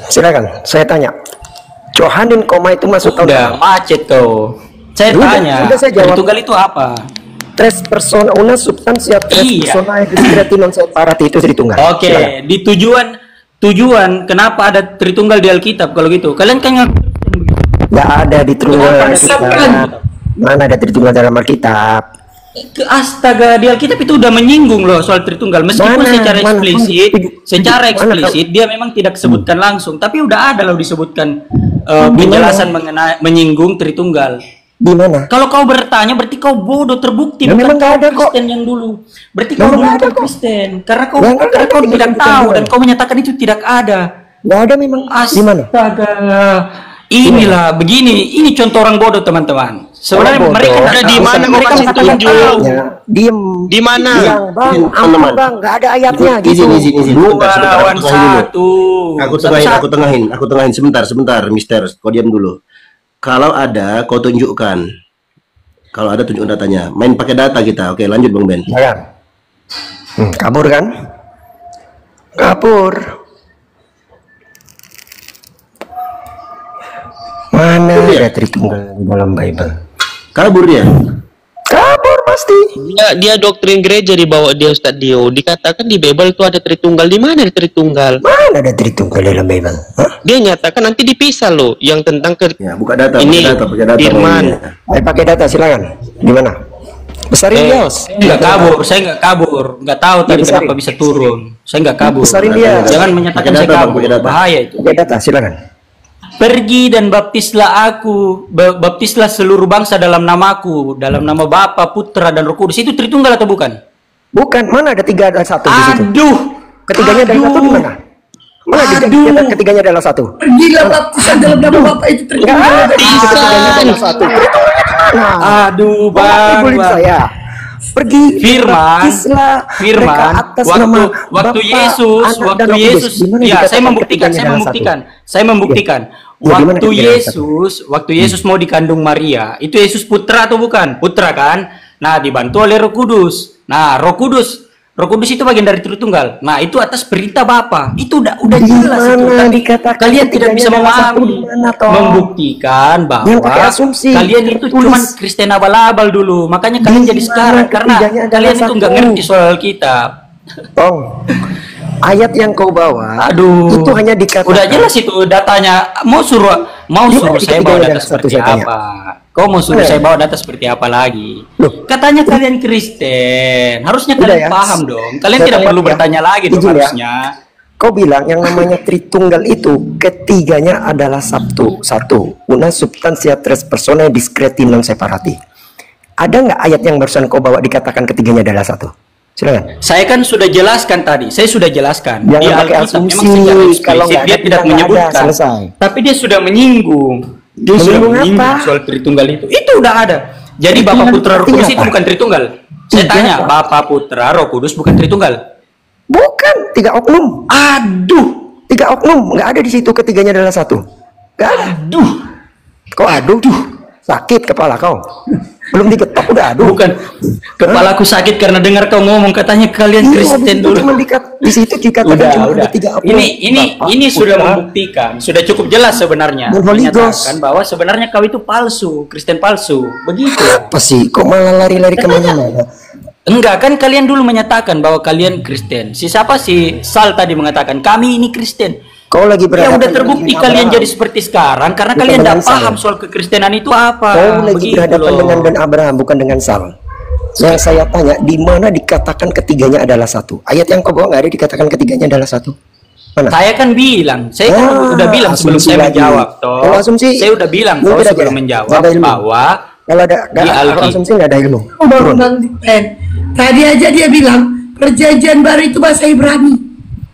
Silakan, saya tanya. Johanin koma itu masuk tahun Udah macet tuh. Saya tanya, udah saya jawab. Tritunggal itu apa? Tres persona una substansia tres persona discreti non separati itu Tritunggal. Oke, di tujuan kenapa ada Tritunggal di Alkitab kalau gitu? Kalian kan nggak ada di Tritunggal. Mana ada Tritunggal dalam Alkitab? Astaga, di Alkitab itu udah menyinggung loh soal Tritunggal, meskipun secara eksplisit dia memang tidak sebutkan langsung, tapi udah ada loh disebutkan penjelasan mengenai menyinggung Tritunggal. Di mana? Kalau kau bertanya berarti kau bodoh, terbukti bukan memang nggak ada kok. Kristen yang dulu. Berarti kau dulu bukan Kristen karena kau tidak bukan tahu bukan. dan kau menyatakan itu tidak ada. Nggak ada memang. Di mana? Astaga. Inilah begini, ini contoh orang bodoh teman-teman. Sebenarnya mereka ada di mana mereka mengatakan tahu. Diem. Di mana? Bang, bang, nggak ada ayatnya gitu. Dua lawan satu. Aku tengahin sebentar, Mister. Kau diam dulu. Kalau ada, kau tunjukkan. Kalau ada tunjuk datanya. Main pakai data kita. Oke, lanjut Bang Ben. Ya. Kabur kan? Kabur. Mana ada Tritunggal di dalam Bible? Kabur dia. Kabur pasti. Dia doktrin gereja dibawa dia Ustadz Dio. Dikatakan di Bible itu ada Tritunggal. Di mana ada Tritunggal? Mana ada Tritunggal dalam Bible? Hah? Dia nyatakan nanti dipisah loh. Yang tentang Ya, buka data, ini pakai data. firman. Ayo pakai data silakan. Di mana? Besarin dia. Nggak kabur, saya nggak kabur, nggak tahu tadi besarin. kenapa bisa turun. Saya nggak kabur. Besarin dia. Jangan menyatakan Pakai saya data, kabur, pakai data. bahaya itu. Pakai data silakan. Pergi dan baptislah aku, baptislah seluruh bangsa dalam namaku, dalam nama Bapa, Putra dan Roh Kudus. Itu Tritunggal atau bukan? Bukan, mana ada 3 ada 1 di situ? Aduh, Ketiganya adalah 1 di mana? Mana di ketiganya adalah 1? Pergilah baptisan dalam nama Bapa itu Enggak ada di situ ketiganya adalah 1. aduh, Bang. bang. Saya. Pergi Firman, mereka atas nama waktu Bapa, Yesus, Anak, waktu dan Roh Kudus. Yesus, Di mana ya dikatakan saya membuktikan, ketiganya adalah saya membuktikan. Ya, di mana Waktu ketiganya adalah waktu Yesus mau dikandung Maria, itu Yesus putra atau bukan? Putra kan? Nah, dibantu oleh Roh Kudus. Nah, Roh Kudus itu bagian dari Tritunggal. Nah, itu atas perintah Bapa. Itu udah Di jelas itu. mana Tapi dikatakan kalian tidak bisa ketiganya adalah satu? memahami, Di mana, toh? membuktikan bahwa Yang pakai asumsi. kalian itu Tulis. cuman Kristen abal-abal dulu. Makanya kalian Di jadi mana sekarang karena ketiganya adalah kalian itu nggak satu? ngerti soal Alkitab. Tong. Ayat yang kau bawa Aduh, itu hanya dikatakan udah jelas itu datanya. Mau suruh Gimana saya bawa ketiganya data adalah satu, seperti saya tanya? apa? Kau mau suruh saya bawa data seperti apa lagi? Loh. Katanya kalian Kristen, harusnya Udah kalian ya. paham dong. Kalian Saya tidak tanya perlu ya. bertanya lagi dong Izin ya. harusnya. Kau bilang yang namanya Tritunggal itu ketiganya adalah satu. Una substantia tres persona discreti non separati. Ada nggak ayat yang barusan kau bawa dikatakan ketiganya adalah 1? Silakan. Saya kan sudah jelaskan tadi. Saya sudah jelaskan. Jangan Di pakai Alkitab asumsi. memang secara Kalau eksplisit nggak dia ada, tidak nggak menyebutkan. ada, selesai. Tapi dia sudah menyinggung. Dia sudah Menyinggung menyinggung apa? soal Tritunggal itu. Itu udah ada. Jadi Tritunggal Bapa Putra Roh artinya Kudus itu apa? bukan Tritunggal. Saya Tiga tanya, apa? Bapa Putra Roh Kudus bukan Tritunggal. Bukan, 3 oknum. Aduh, 3 oknum, nggak ada di situ ketiganya adalah 1. Nggak ada. aduh. Kok aduh? Sakit kepala kau. Belum diketok udah aduh. Bukan, kepalaku sakit karena dengar kau ngomong katanya kalian Kristen dulu. Di situ dikatakan cuma Udah. ada 3 oknum. Ini sudah membuktikan, sudah cukup jelas sebenarnya. Dan Holy Menyatakan bahwa sebenarnya kau itu palsu, Kristen palsu. Begitu. Apa sih? Kok malah lari-lari kemana-mana? Enggak, kan kalian dulu menyatakan bahwa kalian Kristen. Siapa sih? Sal tadi mengatakan kami ini Kristen. Kau lagi Ya berhadapan udah terbukti dengan kalian Abraham. jadi seperti sekarang karena Bukan kalian tidak dengan Sal. paham soal kekristenan itu apa. Kau lagi Begitu berhadapan loh. dengan Dan Abraham, bukan dengan Sal. Yang saya tanya, di mana dikatakan ketiganya adalah 1? Ayat yang kau bawa nggak ada dikatakan ketiganya adalah 1. Mana? Saya kan bilang, saya kan udah bilang sebelum asumsi saya lagi. menjawab toh. Kalau asumsi, Saya udah bilang toh mungkin aja. sebelum menjawab Nggak ada ilmu. bahwa Kalau ada Di Alki. asumsi nggak ada ilmu. Baru Bang Dipen. Tadi aja dia bilang perjanjian baru itu bahasa Ibrani.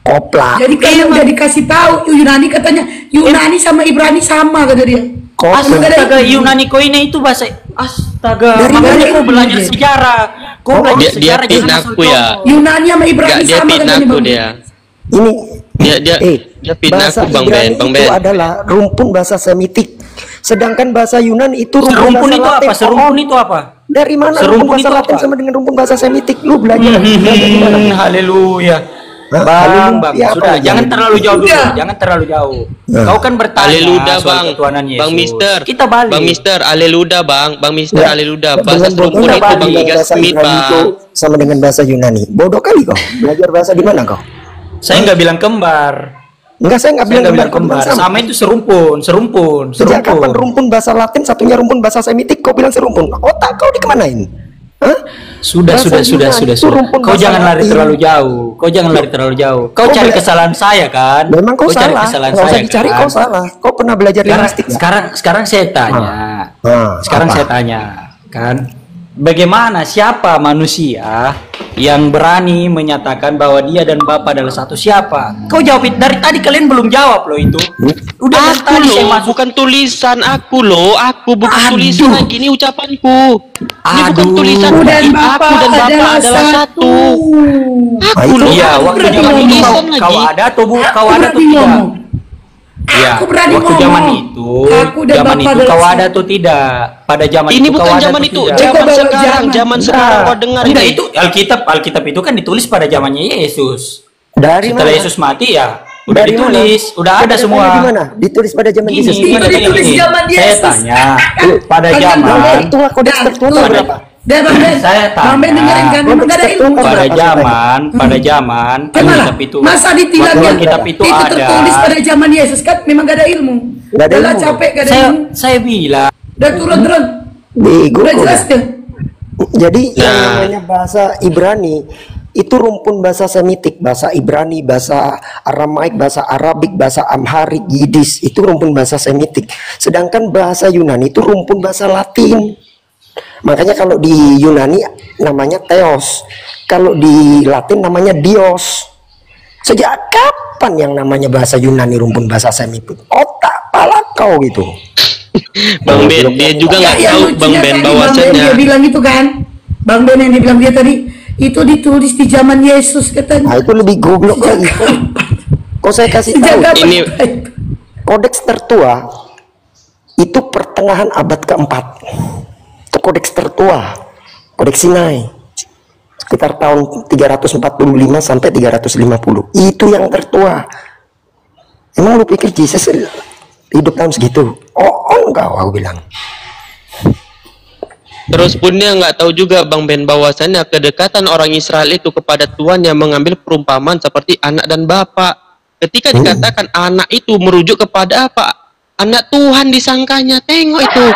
Kopla. Jadi kan udah dikasih tahu Yunani katanya Yunani sama Ibrani sama kata dia. astaga Yunani koine itu bahasa astaga. Dari Makanya mana kau belajar dia? sejarah. Kau belajar Dia sejarah fitnah jangan aku asal ya. ngomong. Yunani sama Ibrani Enggak, dia sama fitnah katanya aku Bang. dia. Ini Dia fitnah bahasa aku Bang Ibrani Ben, Bang itu Ben. adalah rumpun bahasa Semitik. Sedangkan bahasa Yunani itu rumpun Serumpun bahasa itu Latin. apa? Serumpun itu apa? Dari mana Serumpun rumpun bahasa itu Latin apa? sama dengan rumpun bahasa Semitik? Lu belajar di mana? Haleluya. Bang, Iya, sudah, apa? jangan terlalu jauh dulu, Udah. jangan terlalu jauh. Nah. Kau kan bertanya Haleluya soal bang, ketuhanan Yesus. bang Mister, Kita balik. bang Mister, haleluya bang Mister, Ya. haleluya. Dengan Bahasa bodoh serumpun nggak itu bang bilang Iga bahasa Smith Ibrani itu bang. sama dengan bahasa Yunani. Bodoh kali kau. Belajar bahasa di mana kau? Saya nggak bilang kembar. Enggak, saya nggak Saya bilang nggak bilang kembar. kembar. Sama itu serumpun. Sejak kapan rumpun bahasa Latin, satunya rumpun bahasa Semitik, kau bilang serumpun? Otak kau dikemanain? Hah? Sudah. Bahasa Yunani itu rumpun Kau bahasa jangan lari Latin. terlalu jauh. Kau jangan lari terlalu jauh. Kau Kau cari bela- kesalahan saya kan? Memang kau cari salah. kesalahan Nggak usah saya dicari, kan? kau salah. Kau pernah belajar linguistik nggak? Sekarang saya tanya. Sekarang apa? saya tanya, kan? Bagaimana siapa manusia yang berani menyatakan bahwa dia dan Bapa adalah satu? Siapa? Kau jawab itu. Dari tadi kalian belum jawab loh itu. Udah dari Aku tadi saya loh, masuk. bukan tulisan aku loh, aku bukan Aduh. tulisan lagi, ini ucapanku. Ini bukan Aduh. tulisan, Aku dan Bapa aku dan Bapa adalah satu. Aku itu- loh, Iya, aku waktu bukan zaman itu tulisan kau lagi. ada atau kau Aku ada atau berani tidak? ngomong. Iya, Aku berani waktu ngomong. zaman itu, Aku dan zaman Bapa itu adalah kau satu. ada atau tidak? Pada zaman Ini itu bukan kau ada zaman atau itu, tidak? Coba zaman bawa sekarang, zaman. zaman sekarang kau dengar Enggak, ini. itu Alkitab itu kan ditulis pada zamannya Yesus. Dari Setelah mana? Yesus mati ya, udah Dari mana? ditulis, udah ada Ceritanya semua. Di mana? Ditulis pada zaman Gini, Yesus. gini, Itu ditulis gini. zaman Saya Yesus. tanya, pada Kalian zaman, boleh. Tertua, kodeks tertua Tuh, berapa? Bang Ben, Saya Bang Ben tanya. dengerin kan, memang gak ada ilmu. Kodeks pada berapa zaman, Gimana? Alkitab itu, Masa ditilangnya? waktu Alkitab itu ada. tertulis pada zaman Yesus kan memang gak ada ilmu. Gak ada Udah lah, ilmu. capek gak ada Saya, ilmu. saya bilang, Udah turun. Bego Udah kau jelas dah. deh. Jadi yang Nah. namanya bahasa Ibrani itu rumpun bahasa Semitik, bahasa Ibrani, bahasa Aramaik, bahasa Arabik, bahasa Amharik, Yiddish itu rumpun bahasa Semitik. Sedangkan bahasa Yunani itu rumpun bahasa Latin. Makanya kalau di Yunani namanya Theos, kalau di Latin namanya Dios. Sejak kapan yang namanya bahasa Yunani rumpun bahasa Semitik? Otak pala kau gitu. Bang Ben, dia juga nggak Yang tahu lucunya Bang Ben tadi Bang Ben bahwasannya. dia bilang itu kan. Bang Ben yang dia bilang dia tadi itu ditulis di zaman Yesus Nah katanya. itu lebih goblok lagi. Kok saya kasih Sejak tahu? kapan? Ini- Kodeks tertua itu pertengahan abad keempat. Itu kodeks tertua, kodeks Sinai, sekitar tahun 345 sampai 350. Itu yang tertua. Emang lu pikir Yesus hidup tahun segitu? Oh enggak, aku bilang. Terus pun dia nggak tahu juga Bang Ben bahwasannya kedekatan orang Israel itu kepada Tuhan yang mengambil perumpamaan seperti anak dan bapak. Ketika dikatakan anak itu merujuk kepada apa? Anak Tuhan disangkanya. Tengok itu.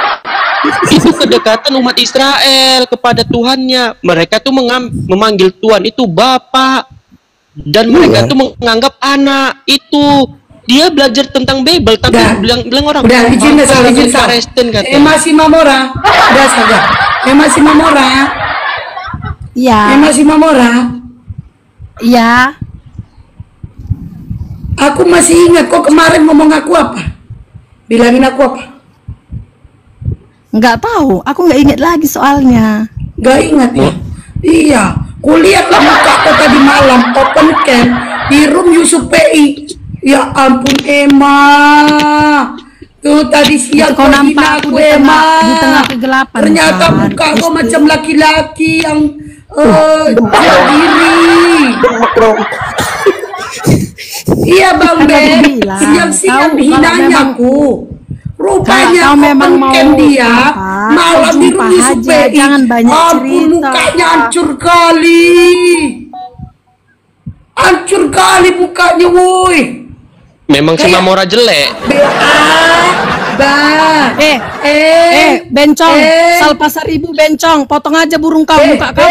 Itu kedekatan umat Israel kepada Tuhannya. Mereka tuh memanggil Tuhan itu Bapak. Dan mereka tuh menganggap anak itu. Dia belajar tentang Bible tapi Udah. bilang orang Udah izin dah salah izin sah. Kristen katanya. Masih Mamora. Udah saja. Masih Mamora. Iya, Masih Mamora. iya. Aku masih ingat kok kemarin ngomong aku apa? Bilangin aku apa? Nggak tahu, aku nggak ingat lagi soalnya. Gak ingat ya? Iya, kulihat lah muka kau tadi malam open cam di room Yusuf PI. Ya ampun Emma, tuh tadi siang Itu kau nampak hina aku di tengah kegelapan, Ternyata Ustaz. muka kau macam laki-laki yang jual diri. Iya Bang Kan aku Ben, bilang, siang-siang kau hinanya kalau memang- aku. Rupanya Kalau kau memang open mau cam dia apa, malam di jumpa room Yusuf aja, PI. jangan banyak Ampun cerita. mukanya hancur kali. Hancur kali mukanya woi. Memang si Mamora jelek. Bencong, Eh. Salpasar Ibu bencong, potong aja burung kau muka kau.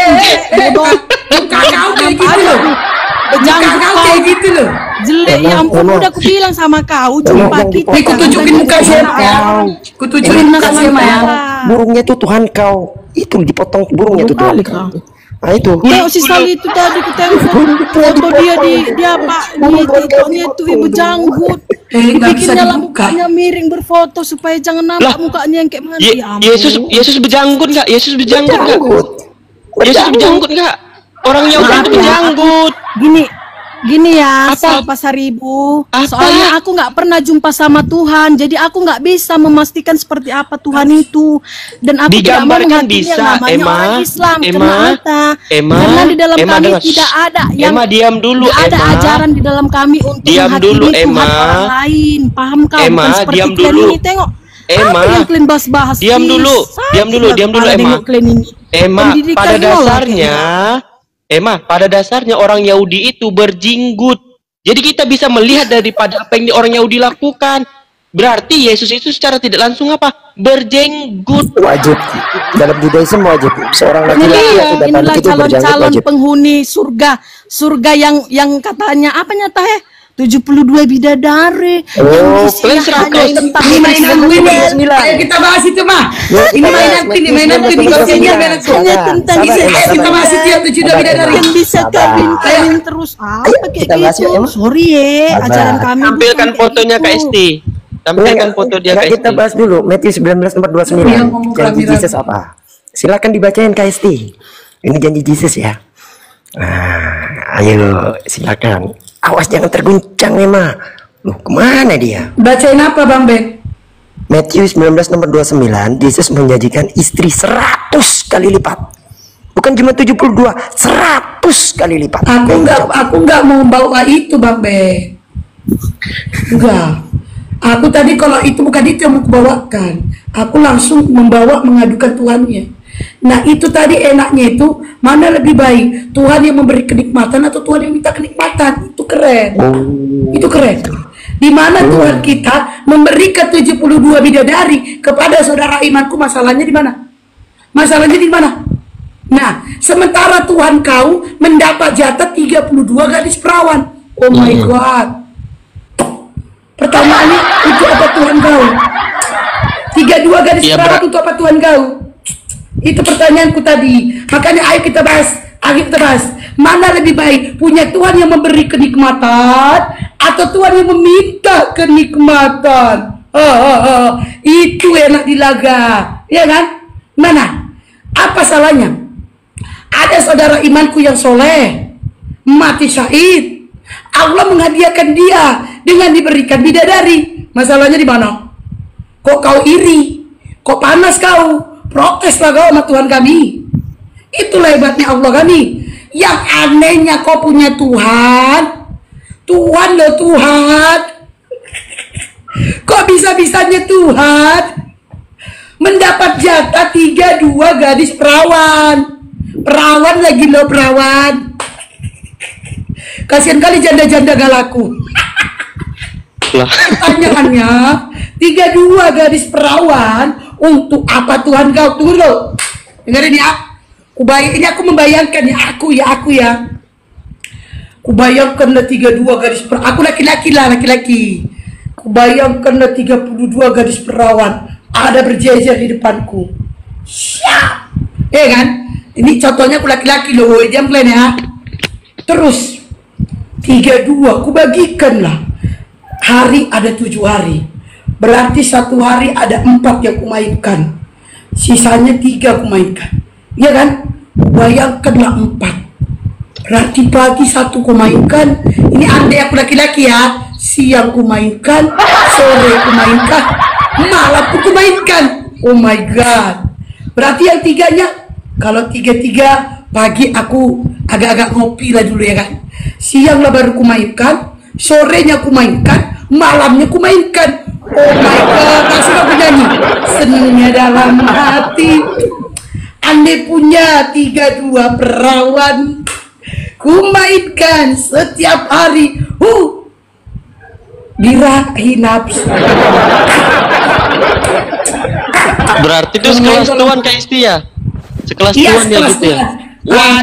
Bodoh. Muka kau kayak gitu loh. Muka Bejanggut kau kau. kayak gitu loh. Jelek, ya ampun, udah aku bilang sama kau, jumpa kita. Nih, ku tunjukin muka siapa? Ku tunjukin muka siapa ya? Burungnya itu Tuhan kau. Itu dipotong burungnya itu Tuhan kau. Nah itu. Tengok si Sali itu tadi, foto dia di apa, di TikToknya itu ibu janggut. Nggak bisa Bikinnya lah dibuka. mukanya miring berfoto supaya jangan nampak Lah, mukanya yang kayak mana. Ya ampun. Yesus berjanggut nggak? Yesus berjanggut nggak? Berjanggut. Yesus berjanggut nggak? Orang Yahudi itu berjanggut. Gini, Gini ya, Apa? Pasar Ibu. Apa? Soalnya aku nggak pernah jumpa sama Tuhan, jadi aku nggak bisa memastikan seperti apa Tuhan itu. Dan aku tidak mau Digambarkan menghakimi bisa, yang namanya Emma. orang Islam. Emma. Karena apa? Emma. Karena di dalam Emma, kami dengar. tidak ada yang Emma, diam dulu, tidak ada Emma. ajaran di dalam kami untuk Diam menghakimi dulu, Tuhan Emma. orang lain. Paham kau? Emma, Bukan seperti diam kalian dulu. ini. Tengok. Emma. Apa yang kalian bahas-bahas? Diam Ih, dulu, sakit diam dulu, lah diam dulu, kepala Emma. nengok kalian ini. Emma, Pendidikan pada nol lah dasarnya, Emma, pada dasarnya orang Yahudi itu berjinggut. Jadi kita bisa melihat daripada apa yang orang Yahudi lakukan. Berarti Yesus itu secara tidak langsung apa? Berjenggut. Wajib dalam Judaism wajib seorang laki-laki yang sudah Inilah balik itu berjanggut calon-calon wajib. penghuni surga yang katanya apa nyata 72 bidadari Oh, yang kalian isinya serangkau. hanya tentang Ini mainan aku ini. Bismillah. Ayo kita bahas itu mah. Ini mainan aku ini, mainan aku ini. Gak usah nyar mainan aku. hanya tentang Ini ayo kita bahas itu ya 72 bidadari. yang bisa Sabar. kawin terus apa Ayo, kayak kita bahas yuk, gitu. Emma. Sorry ya, Sabar. ajaran kami Tampilkan bukan fotonya kayak Kak gitu. Esti. Tampilkan foto dia Kak Kita Esti. bahas dulu Matius 19:29. Iya, ngomong Janji kelahiran. Yesus apa? Silakan dibacain Kak Esti. Ini janji Yesus ya. Ayo silakan. Awas jangan terguncang Emma. Loh, kemana dia? Bacain apa Bang Ben? Matius 19:29, Yesus menjanjikan istri 100 kali lipat. Bukan cuma 72, 100 kali lipat. Aku nggak mau bawa itu Bang Ben. Enggak. Aku tadi kalau itu bukan itu yang mau kubawakan. Aku langsung mengadukan Tuhannya. Nah itu tadi enaknya itu mana lebih baik, Tuhan yang memberi kenikmatan atau Tuhan yang minta kenikmatan? Itu keren. Itu keren. Di mana Tuhan kita memberikan 72 bidadari kepada saudara imanku, masalahnya di mana? Masalahnya di mana? Nah, sementara Tuhan kau mendapat jatah 32 gadis perawan. Oh my God. Pertanyaannya, untuk apa Tuhan kau? 32 gadis Iya, perawan untuk apa Tuhan kau? Itu pertanyaanku tadi. Makanya ayo kita bahas. Mana lebih baik, punya Tuhan yang memberi kenikmatan atau Tuhan yang meminta kenikmatan? Itu enak dilaga, ya kan? Mana? Apa salahnya? Ada saudara imanku yang soleh, mati syahid. Allah menghadiahkan dia dengan diberikan bidadari. Masalahnya di mana? Kok kau iri? Kok panas kau? Proteslah kau sama Tuhan kami. Itulah hebatnya Allah kami. Yang anehnya kau punya Tuhan. Tuhan loh Tuhan. Kok bisa-bisanya Tuhan mendapat jatah 32 gadis perawan. Perawan lagi loh perawan. Kasihan kali janda-janda gak laku. Lah. Pertanyaannya 32 gadis perawan untuk apa Tuhan kau? Tunggu dulu. Dengerin ya. Ini aku membayangkan ya, aku ya. Kubayangkanlah 32 gadis perawan. Aku laki-laki. Kubayangkanlah 32 gadis perawan ada berjejer di depanku. Siap. kan? Ini contohnya aku laki-laki loh, diam kalian ya. Terus 32 kubagikan lah. Hari ada 7 hari. Berarti satu hari ada 4 yang kumainkan. Sisanya 3 kumainkan. Iya kan? Bayangkanlah 4. Berarti pagi 1 kumainkan. Ini andai aku laki-laki ya. Siang kumainkan, sore kumainkan, malam pun kumainkan. Oh my God. Berarti yang 3-nya, kalau 3-3 pagi aku agak-agak ngopi lah dulu ya kan. Siang lah baru kumainkan, sorenya kumainkan, malamnya kumainkan. Oh my God, langsung aku nyanyi. Senangnya dalam hati, andai punya 32 perawan, kumainkan setiap hari. Dirahi nafsu. Berarti itu sekelas Tuhan Kak Isti ya? Sekelas Tuhan ya gitu ya?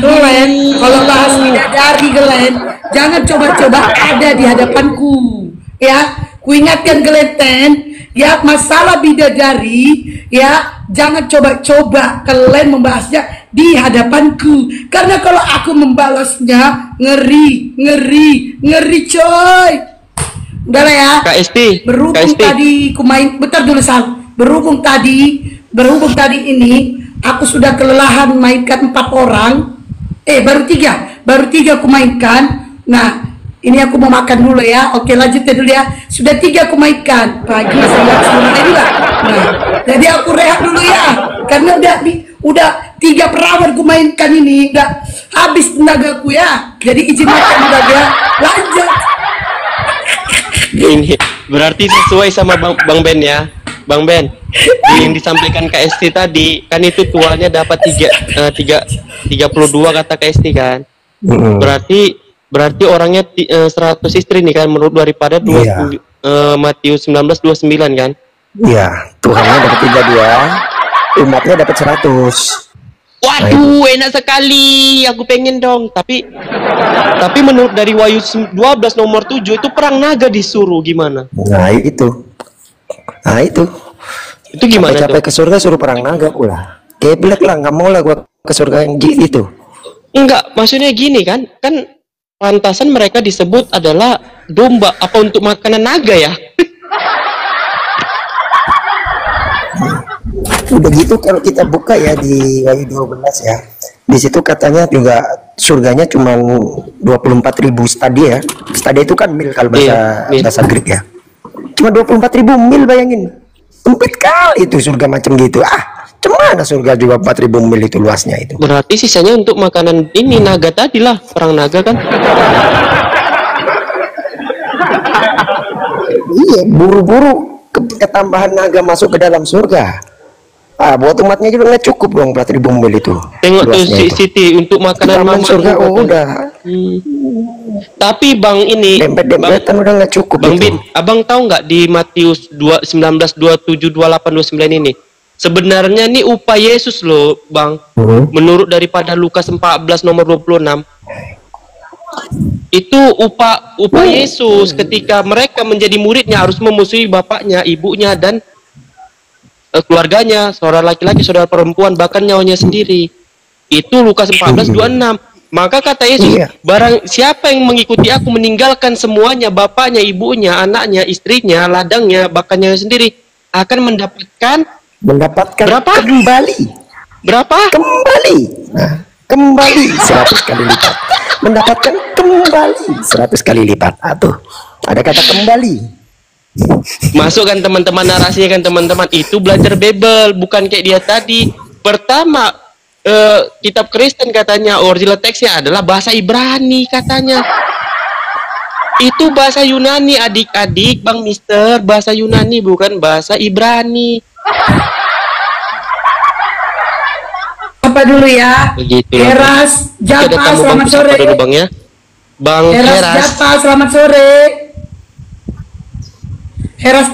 Glenn, kalau bahas bidadari Glenn, jangan coba-coba ada di hadapanku. Ya, ku ingatkan Glenn, ya masalah bidadari, ya jangan coba-coba kalian membahasnya di hadapanku. Karena kalau aku membalasnya ngeri coy. Udah lah ya. Kak Isti, Berhubung tadi kumain, bentar dulu Sal. Berhubung tadi ini aku sudah kelelahan mainkan 4 orang. Baru 3 kumainkan. Nah, Ini aku mau makan dulu ya. Oke, lanjutnya dulu ya. Sudah 3 aku mainkan. Pagi, siang, sore juga. Nah, jadi aku rehat dulu ya. Karena udah 3 perawan ku mainkan ini. Udah habis tenagaku ya. Jadi izin makan udah ya. Lanjut. Ini berarti sesuai sama Bang Ben ya. Bang Ben, yang disampaikan KST tadi kan itu tuanya dapat 32 kata KST kan. Berarti orangnya 100 istri nih kan menurut daripada Matius 19:29 kan. Iya, Tuhannya dapat 32, umatnya dapat 100. Waduh, enak sekali. Aku pengen dong, tapi menurut dari Wahyu 12 nomor 7 itu perang naga disuruh gimana? Nah, itu. Itu gimana capek ke surga suruh perang naga pula. Geblek lah, nggak mau lah gua ke surga yang gitu. Enggak, maksudnya gini kan pantasan mereka disebut adalah domba apa untuk makanan naga ya? Udah gitu kalau kita buka ya di Wahyu 12 ya. Di situ katanya juga surganya cuma 24.000 stadia ya. Stadia itu kan mil kalau bahasa Greek ya. Cuma 24.000 mil, bayangin. Sempit kali itu surga macam gitu. Cemana surga juga 4.000 mil itu luasnya itu. Berarti sisanya untuk makanan ini naga tadi lah, perang naga kan? Iya, buru-buru ketambahan naga masuk ke dalam surga. Buat umatnya juga nggak cukup dong 4.000 mil itu. Tengok tuh Siti untuk makanan surga udah. Tapi Bang ini dempet-dempetan udah nggak cukup. Bang Bin, abang tahu nggak di Matius 19, 27, 28, 29 ini sebenarnya nih upah Yesus loh Bang. Menurut daripada Lukas 14 nomor 26 itu upah Yesus ketika mereka menjadi muridnya harus memusuhi bapaknya, ibunya dan keluarganya, saudara laki-laki, saudara perempuan, bahkan nyawanya sendiri. Itu Lukas 14:26. Maka kata Yesus, barang siapa yang mengikuti aku meninggalkan semuanya, bapaknya, ibunya, anaknya, istrinya, ladangnya, bahkan nyawanya sendiri, akan mendapatkan berapa? Kembali. Berapa? Kembali. Nah, kembali 100 kali lipat. Mendapatkan kembali 100 kali lipat. Tuh, ada kata kembali. Masuk kan teman-teman, narasinya kan teman-teman, itu belajar Bible, bukan kayak dia tadi. Pertama kitab Kristen katanya original teksnya adalah bahasa Ibrani katanya. Itu bahasa Yunani adik-adik, Bang Mister, bahasa Yunani bukan bahasa Ibrani. Apa dulu ya? Begitu. Heras Japa, selamat sore. Dulu, Bang ya. Bang Heras Japa, selamat sore. Heras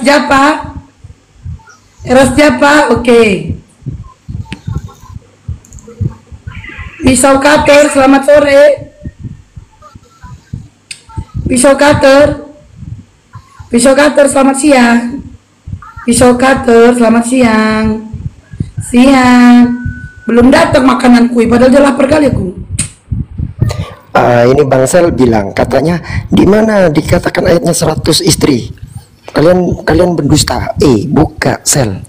Japa, oke. Pisau Cutter, selamat sore. Pisau Cutter, selamat siang. Pisau Cutter, selamat siang. Belum datang makanan kue, padahal dia lapar kali aku. Ini Bang Sel bilang, katanya di mana dikatakan ayatnya 100 istri. Kalian berdusta. Buka Sel.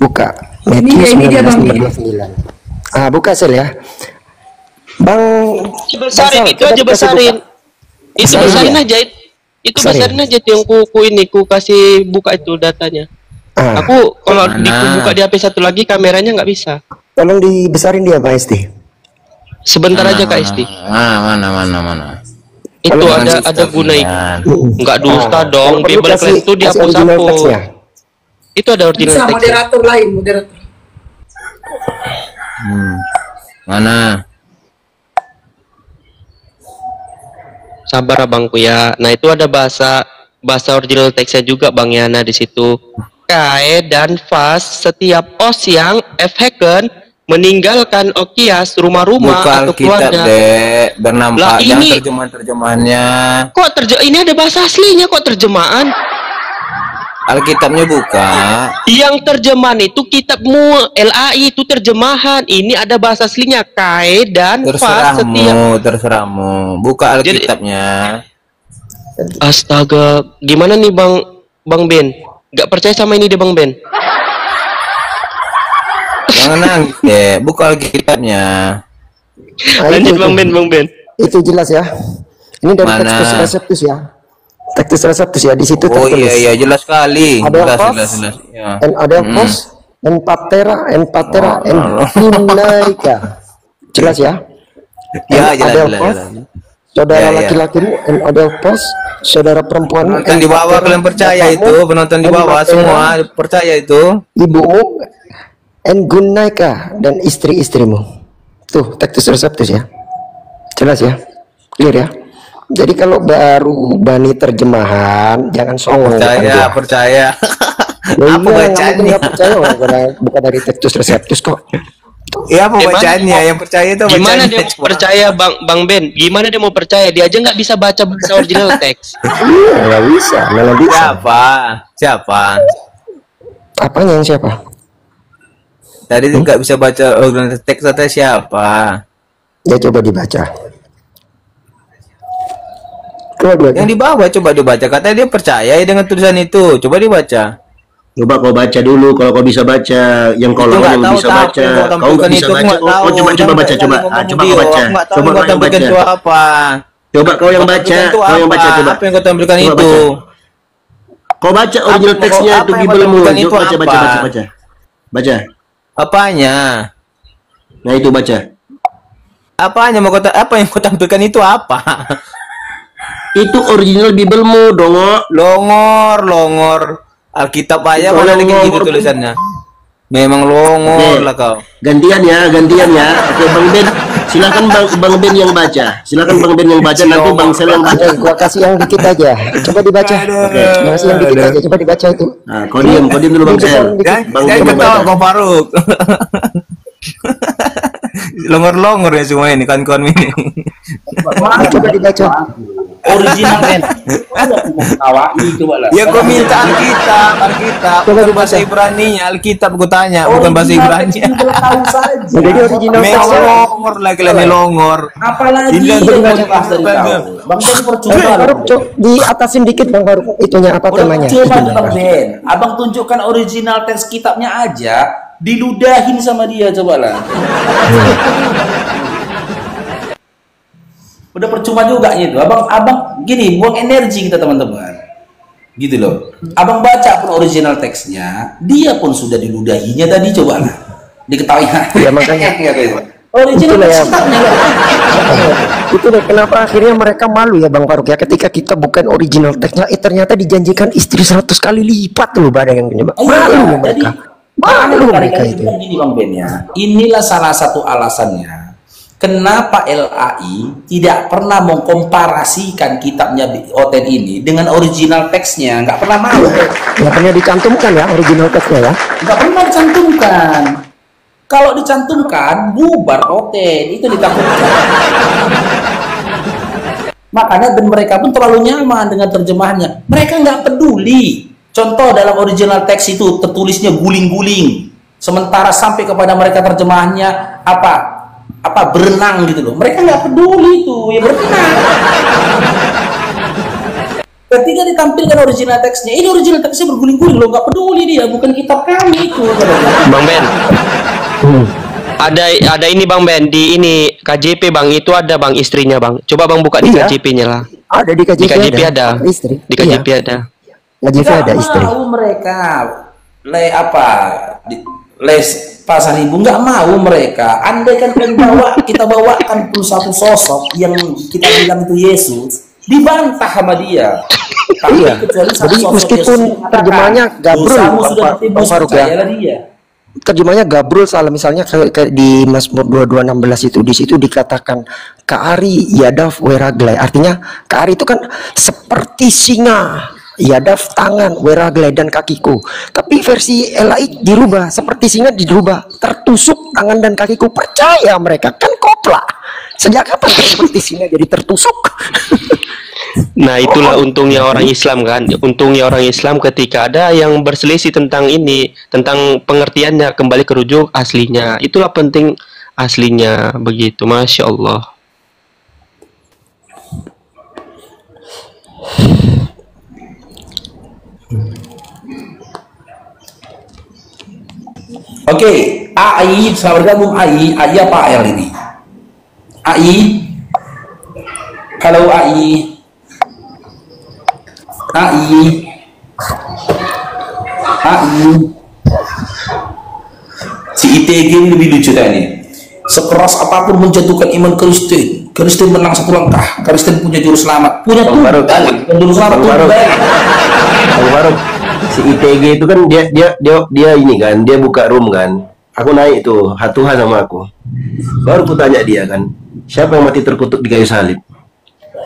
Buka. Matius 19:29. Buka Sel ya. Bang besarin itu aja, besarin. Itu besarin aja. Itu besarin aja yang ku kasih buka itu datanya. Aku kalau buka di HP satu lagi kameranya nggak bisa. Tolong dibesarin dia Pak Esti. Sebentar aja Kak Esti. Mana. Itu ada guna itu. Enggak dusta dong. Bible class itu dihapus-hapus. Itu ada original teksnya. Moderator lain, moderator. Mana? Sabar abangku ya. Nah, itu ada bahasa original teksnya juga Bang Yana di situ. Kae dan Fas setiap os yang Heken meninggalkan Okias rumah-rumah atau keluarga. Dek, bernampak ini terjemahannya. Kok ini ada bahasa aslinya kok terjemahan? Alkitabnya buka. Yang terjemahan itu kitabmu LAI itu terjemahan. Ini ada bahasa aslinya Kae dan Fas setiap. Terserahmu. Buka Alkitabnya. Astaga, gimana nih Bang Ben? Gak percaya sama ini deh Bang Ben. Jangan nangis deh, buka Alkitabnya. Lanjut Bang Ben. Itu jelas ya. Ini dari Mana? Textus Receptus ya. Textus Receptus ya, di situ Oh tertulis. iya jelas sekali. Adelphos, Jelas. Ya. and Adelphos, and Patera, and Hunaika. Jelas ya? Ya, jelas. Adelphos, saudara Ya. laki-lakimu, and Adelphos, saudara perempuanmu, Penonton di bawah kalian percaya itu, penonton di bawah semua percaya itu. Ibumu, and Gunaika, dan istri-istrimu. Tuh, Textus Receptus ya. Jelas ya? Clear ya? Jadi kalau baru bani terjemahan, jangan songong. Percaya. Ya, Apa bacaannya? Nggak percaya, bukan dari Textus Receptus kok. Iya, apa bacaannya? Yang percaya itu Gimana bacaannya. dia mau percaya Bang Ben? Gimana dia mau percaya? Dia aja nggak bisa baca bahasa original teks. Iya, nggak bisa, mana bisa. Siapa? Apanya yang siapa? Tadi nggak bisa baca original teks atau siapa? Ya coba dibaca. Yang di bawah coba dibaca. Katanya dia percaya dengan tulisan itu. Coba dibaca. Coba kau baca dulu, kalau kau bisa baca, yang kau lawan yang bisa baca, kau nggak bisa baca. Oh, coba baca, coba. Coba kau baca. Coba kau yang baca. Coba kau yang baca, coba. Apa yang kau tampilkan itu? Kau baca original teksnya itu Bible-mu. Baca. Apanya? Nah itu baca. Apanya apa yang kau tampilkan itu apa? Itu original Bible-mu, dongo. Longor. Alkitab aja mana lagi gitu tulisannya. Memang longor lah kau. Gantian ya. Oke, Bang Ben, silakan Bang Ben yang baca. Nanti Bang Sel yang baca. Gua kasih yang dikit aja. Coba dibaca. Oke. Kasih yang dikit aja. Coba dibaca itu. Nah, kau diam dulu Bang Sel. Jangan ketawa kau Faruk. Longor ya semua ini kawan-kawan ini. Coba dibaca. Original Ben. Coba lah. Ya kau minta Alkitab. Bukan bahasa Ibrani-nya, Alkitab gua tanya, bukan bahasa Ibrani. Jadi original teksnya Longor lagi longor. Apalagi Bang Ben percuma. di atasin dikit Bang Faruk. Itunya apa temanya? Coba Bang Ben. Abang tunjukkan original teks kitabnya aja, diludahin sama dia, cobalah. Udah percuma juga gitu. Abang gini, buang energi kita teman-teman. Gitu loh. Abang baca pun original teksnya, dia pun sudah diludahinya tadi, cobalah. Diketahui. Ya makanya. Original teksnya. Itu deh kenapa akhirnya mereka malu ya Bang Faruk ya, ketika kita bukan original teksnya, ternyata dijanjikan istri 100 kali lipat loh barang yang gini. Malu mereka. Malu mereka itu. Gini Bang Ben ya. Inilah salah satu alasannya kenapa LAI tidak pernah mengkomparasikan kitabnya Oten ini dengan original teksnya, nggak pernah mau. Nggak pernah dicantumkan ya original teksnya ya. Nggak pernah dicantumkan. Kalau dicantumkan, bubar Oten, itu ditakutkan. Makanya dan mereka pun terlalu nyaman dengan terjemahannya. Mereka nggak peduli. Contoh dalam original teks itu tertulisnya guling-guling. Sementara sampai kepada mereka terjemahannya apa berenang gitu loh. Mereka nggak peduli itu, ya berenang. Ketika ditampilkan original teksnya, ini original teksnya berguling-guling loh, nggak peduli dia, bukan kitab kami itu. Bang Ben. Ada ini Bang Ben di ini KJP Bang, itu ada Bang istrinya Bang. Coba Bang buka di KJP-nya lah. Ada di KJP, ada. Istri. Di KJP ada. KJP ada istri. Mau mereka les pasal ibu, nggak mau mereka. Andai kan kita bawakan satu sosok yang kita bilang itu Yesus, dibantah sama dia. Tapi Jadi meskipun terjemahannya gabrul Bang Faruk ya. Terjemahnya gabrul salah, misalnya kayak di Mazmur 22:16 itu, di situ dikatakan Ka'ari Yadav Weraglai, artinya Ka'ari itu kan seperti singa, Yadav tangan, Weraglai dan kakiku. Tapi versi LAI dirubah, seperti singa dirubah tertusuk tangan dan kakiku. Percaya mereka kan kopla. Sejak kapan seperti singa jadi tertusuk? Nah itulah untungnya orang Islam kan. Untungnya orang Islam ketika ada yang berselisih tentang ini, tentang pengertiannya, kembali ke rujuk aslinya. Itulah penting aslinya, begitu. Masya Allah. Oke, AI selamat bergabung AI apa L ini? AI Halo AI. AI. AI. Si ITG ini lebih lucu tadi. Sekeras apapun menjatuhkan iman Kristen, Kristen menang satu langkah. Kristen punya juru selamat, punya Tuhan. Juru selamat Tuhan. Baru si ITG itu kan dia ini kan, dia buka room kan. Aku naik tuh, Tuhan sama aku. Baru ku tanya dia kan, siapa yang mati terkutuk di kayu salib?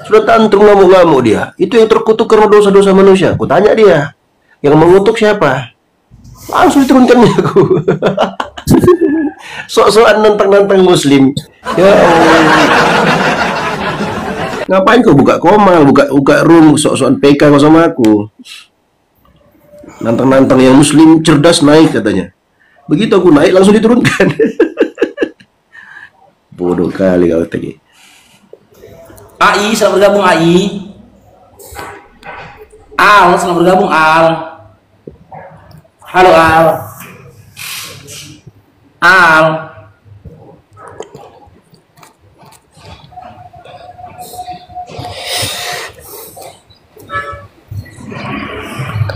Sudah tantrum ngamuk-ngamuk dia. Itu yang terkutuk karena dosa-dosa manusia. Ku tanya dia, yang mengutuk siapa? Langsung diturunkan aku. Sok-sokan nantang-nantang muslim. Ya Allah. Ngapain kau buka komal, buka room, sok-sokan PK kau sama aku. Nantang-nantang yang muslim cerdas naik katanya. Begitu aku naik langsung diturunkan. Bodoh kali kau tadi. AI, selamat bergabung AI. Al, selamat bergabung Al. Halo Al. Al.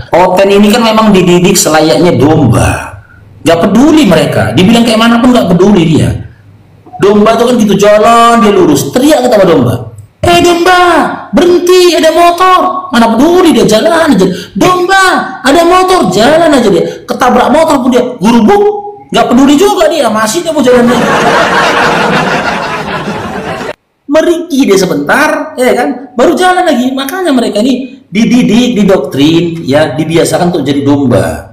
Oten ini kan memang dididik selayaknya domba. Gak peduli mereka, dibilang kayak mana pun gak peduli dia. Domba itu kan gitu, jalan dia lurus, teriak kata domba, domba berhenti, ada motor, mana peduli dia, jalan aja. Domba ada motor, jalan aja dia. Ketabrak motor pun dia gurubuk, gak peduli juga dia, masih dia mau jalan lagi. Meriki dia sebentar, ya kan, baru jalan lagi. Makanya mereka ini dididik, didoktrin, ya dibiasakan untuk jadi domba.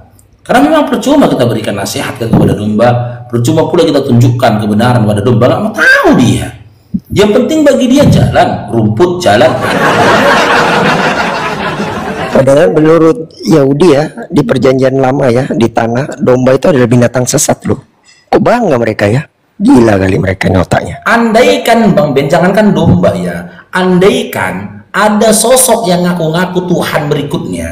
Karena memang percuma kita berikan nasihat kepada domba, percuma pula kita tunjukkan kebenaran kepada domba, nggak mau tahu dia. Yang penting bagi dia jalan, rumput jalan. Padahal menurut Yahudi ya, di perjanjian lama ya, di tanah, domba itu adalah binatang sesat loh. Kok bangga mereka ya? Gila kali mereka otaknya. Andaikan Bang Ben, jangankan domba ya, andaikan ada sosok yang ngaku-ngaku Tuhan berikutnya,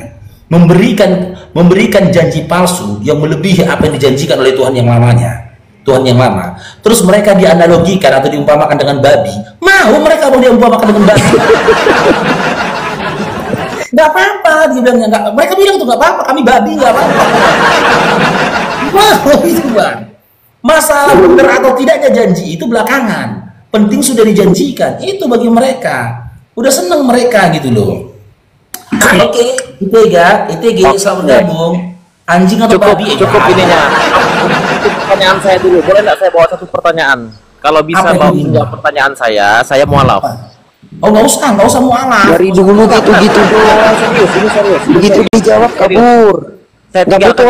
memberikan janji palsu yang melebihi apa yang dijanjikan oleh Tuhan yang lamanya, Tuhan yang lama. Terus mereka dianalogikan atau diumpamakan dengan babi. Mau mereka mau diumpamakan dengan babi? Nggak apa-apa, dia bilang nggak. Mereka bilang tuh nggak apa-apa, kami babi nggak apa-apa. Mau itu Bang. Masalah benar atau tidaknya janji itu belakangan. Penting sudah dijanjikan. Itu bagi mereka. Udah seneng mereka gitu loh. Oke, ITG selamat bergabung. Anjing atau babi? Cukup ininya. Pertanyaan saya dulu. Boleh nggak saya bawa satu pertanyaan? Kalau bisa bawa pertanyaan saya mualaf. Oh nggak usah mualaf. Dari dulu gitu doang. Serius. Begitu dijawab kabur. Saya tinggalkan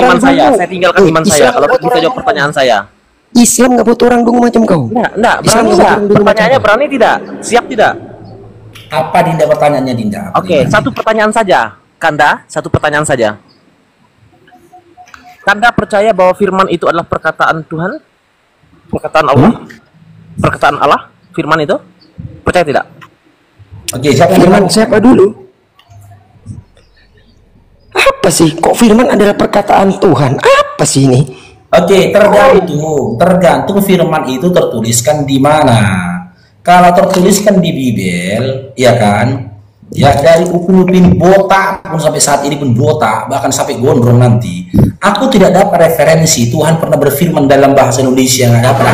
iman saya. Kalau bisa jawab pertanyaan saya. Islam nggak butuh orang dungu macam kau. Enggak. Berani tidak? Pertanyaannya berani tidak? Siap tidak? Apa Dinda pertanyaannya Dinda? Oke, satu pertanyaan saja. Kanda, satu pertanyaan saja. Kanda percaya bahwa firman itu adalah perkataan Tuhan? Perkataan Allah? Perkataan Allah? Firman itu? Percaya tidak? Oke, siapa firman siapa dulu? Apa sih? Kok firman adalah perkataan Tuhan? Apa sih ini? Oke, tergantung firman itu tertuliskan di mana. Kalau tertuliskan di Bible, ya kan? Ya dari Upin botak pun sampai saat ini pun botak, bahkan sampai gondrong nanti. Aku tidak dapat referensi Tuhan pernah berfirman dalam bahasa Indonesia, nggak dapat.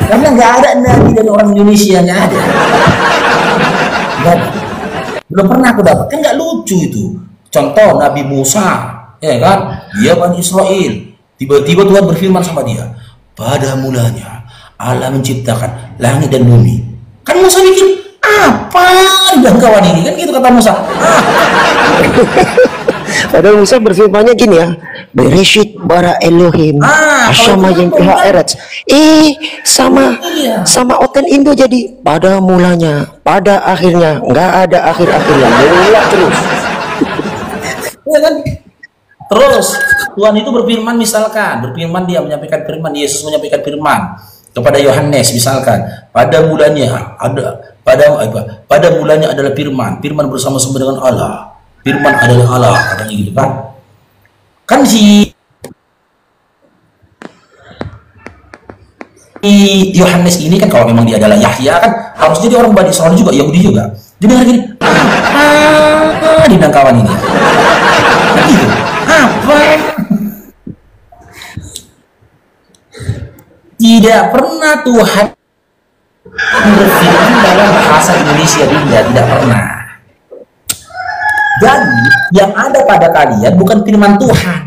Karena nggak ada nabi dan orang Indonesia, nggak ada. Belum pernah aku dapat, kan nggak lucu itu. Contoh Nabi Musa, ya kan? Dia Bani Israel. Tiba-tiba Tuhan berfirman sama dia, pada mulanya Allah menciptakan langit dan bumi. Kan Musa mikir, apa jangkauan ini? Kan gitu kata Musa. Padahal Musa berfirmannya gini ya, Bereshit bara Elohim Asyama yang pihak erat. Sama Oten Indo jadi pada mulanya, pada akhirnya, nggak ada akhir-akhirnya, mula terus. Ya kan? Terus Tuhan itu berfirman, misalkan berfirman, dia menyampaikan firman, Yesus menyampaikan firman kepada Yohanes, misalkan pada mulanya pada mulanya adalah firman bersama-sama dengan Allah, firman adalah Allah, katanya gitu kan si Yohanes ini kan kalau memang dia adalah Yahya kan harus jadi orang Bani Israel juga, Yahudi juga. Dia dengar gini, di kawan ini. Gitu. Apa? Tidak pernah Tuhan berfirman dalam bahasa Indonesia, tidak pernah. Jadi yang ada pada kalian bukan firman Tuhan,